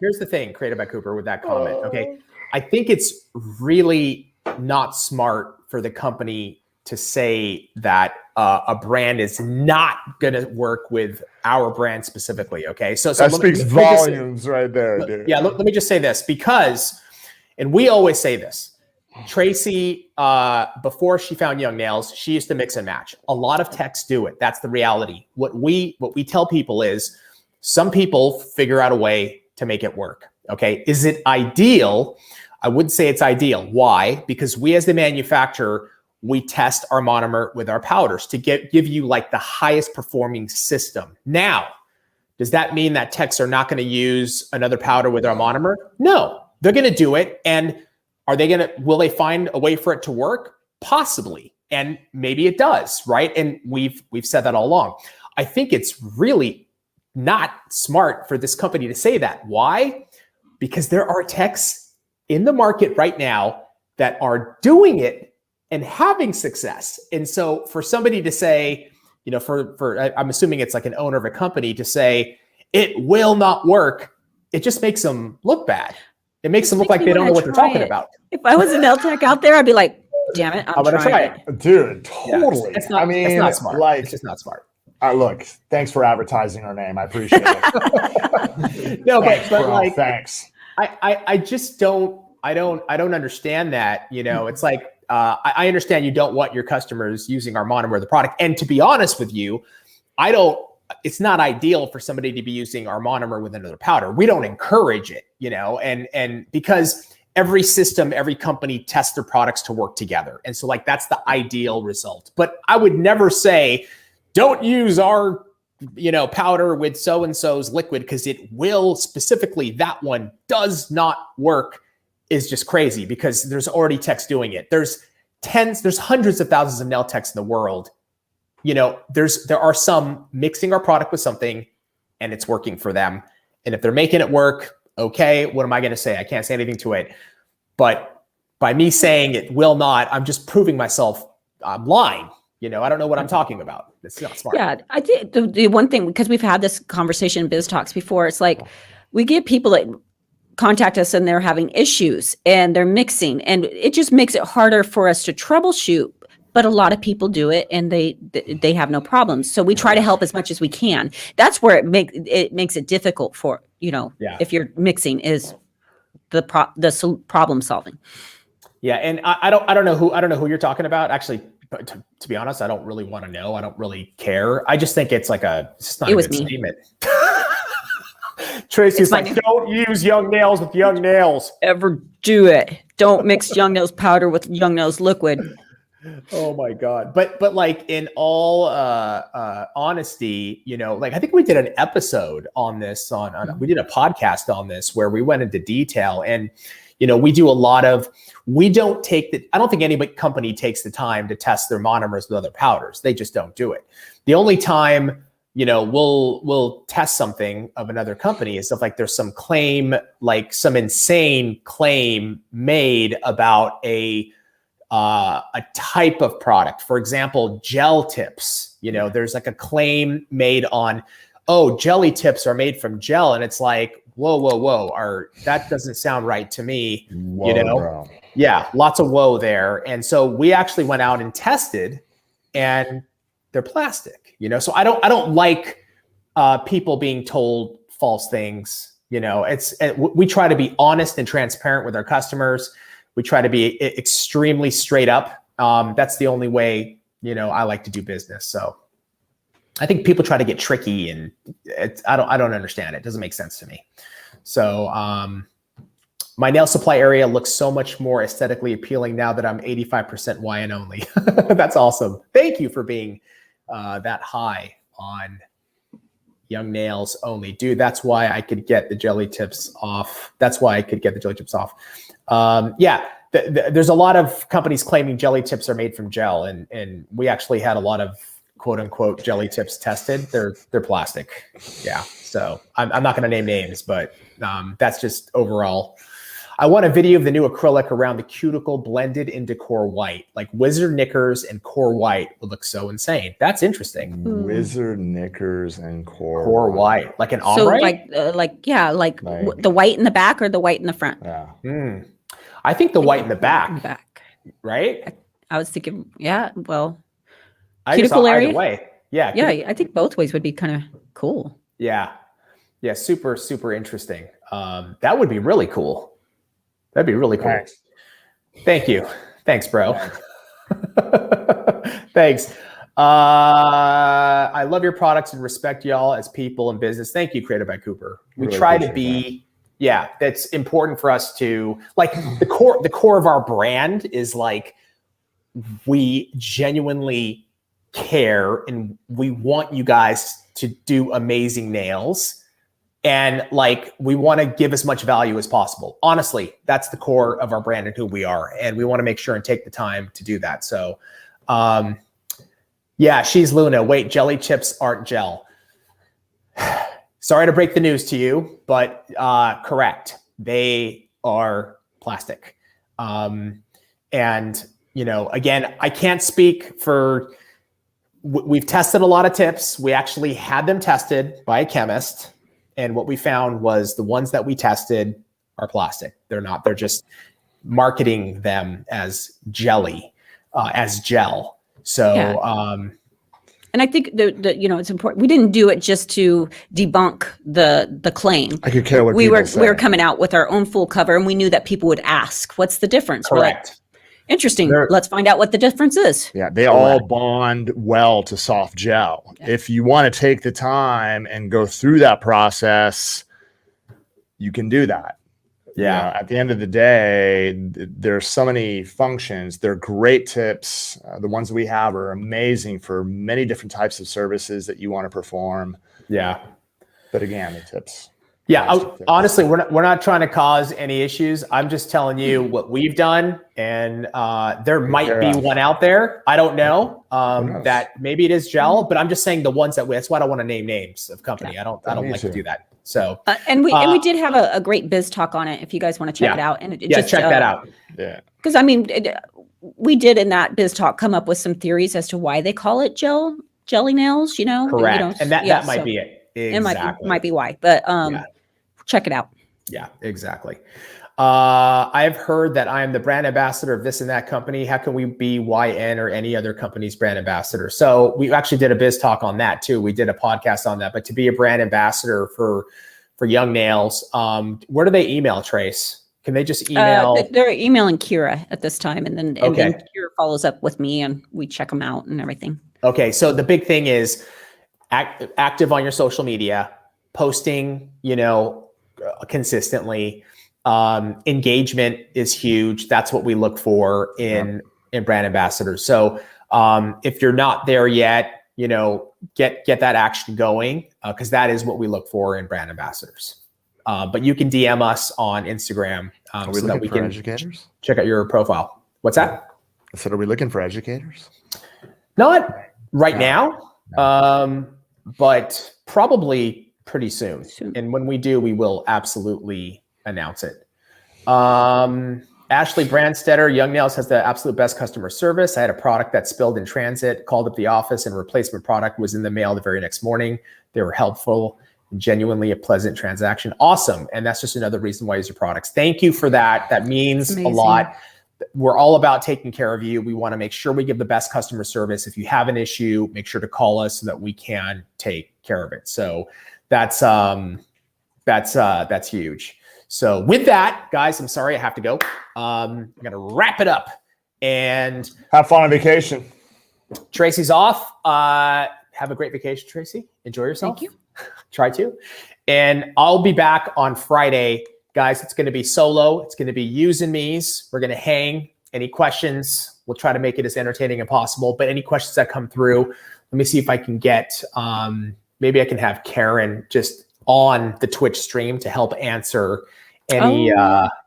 Speaker 4: here's the thing. Created by Cooper with that comment. Okay. I think it's really not smart for the company to say that a brand is not going to work with our brand specifically. Okay. So
Speaker 2: that speaks volumes right there, dude.
Speaker 4: Yeah. Let me just say this because, and we always say this, Tracy, before she found Young Nails, she used to mix and match. A lot of techs do it. That's the reality. What we tell people is some people figure out a way to make it work. Okay. Is it ideal? I wouldn't say it's ideal. Why? Because we as the manufacturer, we test our monomer with our powders to give you like the highest performing system. Now, does that mean that techs are not going to use another powder with our monomer? No, they're going to do it. And will they find a way for it to work? Possibly. And maybe it does, right? And we've said that all along. I think it's really not smart for this company to say that. Why? Because there are techs in the market right now that are doing it and having success. And so for somebody to say, you know, I'm assuming it's like an owner of a company to say it will not work, it just makes them look bad. It makes them look like they don't know what they're talking about.
Speaker 3: If I was an L tech out there, I'd be like, damn it, I'm gonna try it.
Speaker 2: Dude, totally.
Speaker 4: Yeah, it's not smart.
Speaker 2: Like,
Speaker 4: it's just not smart.
Speaker 2: Look, thanks for advertising our name. I appreciate it.
Speaker 4: No,
Speaker 2: thanks,
Speaker 4: but
Speaker 2: bro,
Speaker 4: like,
Speaker 2: thanks.
Speaker 4: I just don't understand that. You know, it's like, I understand you don't want your customers using our monomer of the product. And to be honest with you, it's not ideal for somebody to be using our monomer with another powder. We don't encourage it, you know, and because every system, every company tests their products to work together. And so like, that's the ideal result. But I would never say, don't use our, you know, powder with so-and-so's liquid because it will specifically, that one does not work, is just crazy because there's already techs doing it. There's hundreds of thousands of nail techs in the world. You know, there are some mixing our product with something and it's working for them. And if they're making it work, okay, what am I going to say? I can't say anything to it. But by me saying it will not, I'm just proving myself I'm lying. You know, I don't know what I'm talking about. It's not smart.
Speaker 3: Yeah, I think the one thing, because we've had this conversation in Biz Talks before, it's like we get people that contact us and they're having issues and they're mixing, and it just makes it harder for us to troubleshoot. But a lot of people do it and they have no problems. So we try to help as much as we can. That's where it makes it difficult for, you know, if you're mixing is the problem solving.
Speaker 4: Yeah, and I don't know who you're talking about. Actually, but to be honest, I don't really want to know. I don't really care. I just think it's like it's not a good statement. Tracy's like, don't use Young Nails with Young Nails.
Speaker 3: Ever do it. Don't mix Young Nails powder with Young Nails liquid.
Speaker 4: Oh my God. But like in all honesty, you know, like I think we did an episode on this we did a podcast on this where we went into detail, and you know, I don't think any company takes the time to test their monomers with other powders. They just don't do it. The only time, you know, we'll test something of another company is if like there's some claim, like some insane claim made about a type of product. For example, gel tips. You know, there's like a claim made on, jelly tips are made from gel, and it's like, whoa, that doesn't sound right to me. Whoa, you know, bro. Yeah, lots of whoa there. And so we actually went out and tested, and they're plastic. You know, so I don't like people being told false things. You know, we try to be honest and transparent with our customers. We try to be extremely straight up. That's the only way, you know, I like to do business. So I think people try to get tricky, and I don't understand it. It doesn't make sense to me. So my nail supply area looks so much more aesthetically appealing now that I'm 85% YN only. That's awesome. Thank you for being that high on Young Nails only. Dude, that's why I could get the jelly tips off. There's a lot of companies claiming jelly tips are made from gel, and we actually had a lot of quote unquote jelly tips tested. They're plastic. Yeah. So I'm not going to name names, but that's just overall. I want a video of the new acrylic around the cuticle blended into core white, like wizard knickers and core white would look so insane. That's interesting.
Speaker 2: Wizard knickers and
Speaker 4: core white, like an ombre.
Speaker 3: So like the white in the back or the white in the front.
Speaker 2: Yeah.
Speaker 4: I think the white in the back. Right.
Speaker 3: I was thinking, yeah. Well,
Speaker 4: cuticle area. Way. Yeah.
Speaker 3: Yeah. I think both ways would be kind of cool.
Speaker 4: Yeah. Yeah. Super, super interesting. That would be really cool. That'd be really cool. Thanks. Thank you. Thanks, bro. Thanks. I love your products and respect y'all as people in business. Thank you, Created by Cooper. We really try to be, that's important for us to, like, the core of our brand is like, we genuinely care and we want you guys to do amazing nails. And like, we want to give as much value as possible. Honestly, that's the core of our brand and who we are. And we want to make sure and take the time to do that. So, yeah, she's Luna. Wait, jelly chips aren't gel. Sorry to break the news to you, but correct. They are plastic. And, you know, again, I can't speak for, we've tested a lot of tips. We actually had them tested by a chemist. And what we found was the ones that we tested are plastic. They're not, they're just marketing them as jelly, as gel. So,
Speaker 3: yeah. And I think that you know, it's important. We didn't do it just to debunk the claim.
Speaker 2: I could care what
Speaker 3: we
Speaker 2: people say.
Speaker 3: were coming out with our own full cover, and we knew that people would ask, "What's the difference?"
Speaker 4: Correct.
Speaker 3: Interesting. Let's find out what the difference is.
Speaker 2: Yeah, they all bond well to soft gel. Yeah. If you want to take the time and go through that process, you can do that.
Speaker 4: Yeah.
Speaker 2: You know, at the end of the day, there's so many functions. They're great tips. The ones that we have are amazing for many different types of services that you want to perform.
Speaker 4: Yeah.
Speaker 2: But again, the tips.
Speaker 4: Yeah, honestly, we're not trying to cause any issues. I'm just telling you what we've done, and there might be one out there. I don't know that maybe it is gel, but I'm just saying the ones that that's why I don't want to name names of company. Yeah, I don't like to do that. So
Speaker 3: and we did have a great biz talk on it. If you guys want to check it out, and just
Speaker 4: check that out.
Speaker 2: Yeah,
Speaker 3: because I mean, we did in that biz talk come up with some theories as to why they call it jelly nails. You know,
Speaker 4: correct, and that might be it. Exactly.
Speaker 3: It might be why, but check it out.
Speaker 4: Yeah, exactly. I've heard that I am the brand ambassador of this and that company. How can we be YN or any other company's brand ambassador? So we actually did a biz talk on that too. We did a podcast on that. But to be a brand ambassador for Young Nails, where do they email, Trace? Can they just email?
Speaker 3: They're emailing Kira at this time, and then Kira follows up with me, and we check them out and everything.
Speaker 4: Okay, so the big thing is active on your social media, posting, you know, consistently. Engagement is huge. That's what we look for in brand ambassadors. So if you're not there yet, you know, get that action going, because that is what we look for in brand ambassadors. But you can DM us on Instagram so that we can
Speaker 2: educators?
Speaker 4: Check out your profile. What's that?
Speaker 2: I said, are we looking for educators?
Speaker 4: Not right now, but probably pretty soon. And when we do, we will absolutely announce it. Ashley Brandstetter, Young Nails has the absolute best customer service. I had a product that spilled in transit, called up the office, and replacement product was in the mail the very next morning. They were helpful, genuinely a pleasant transaction. Awesome. And that's just another reason why I use your products. Thank you for that. That means a lot. We're all about taking care of you. We want to make sure we give the best customer service. If you have an issue, make sure to call us so that we can take care of it. So that's huge. So with that, guys, I'm sorry I have to go. I'm going to wrap it up and
Speaker 2: have fun on vacation.
Speaker 4: Tracy's off. Have a great vacation, Tracy. Enjoy yourself.
Speaker 3: Thank you.
Speaker 4: Try to. And I'll be back on Friday. Guys, it's going to be solo. It's going to be yous and me's. We're going to hang. Any questions, we'll try to make it as entertaining as possible. But any questions that come through, let me see if I can get, maybe I can have Karen just on the Twitch stream to help answer any.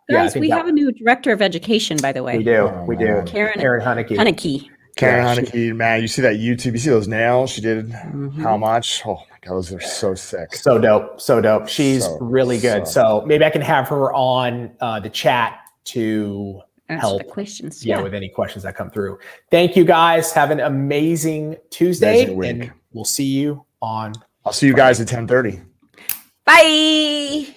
Speaker 3: Guys, we have a new director of education, by the way.
Speaker 4: We do. We do.
Speaker 3: Karen
Speaker 4: Haneke.
Speaker 2: Karen Haneke, man, you see that YouTube? You see those nails she did? How much? Oh my God, those are so sick.
Speaker 4: So dope. So dope. She's really good. So maybe I can have her on the chat to help
Speaker 3: the questions.
Speaker 4: Yeah, with any questions that come through. Thank you guys. Have an amazing Tuesday. And we'll see you on.
Speaker 2: I'll see you guys at 10:30.
Speaker 3: Bye.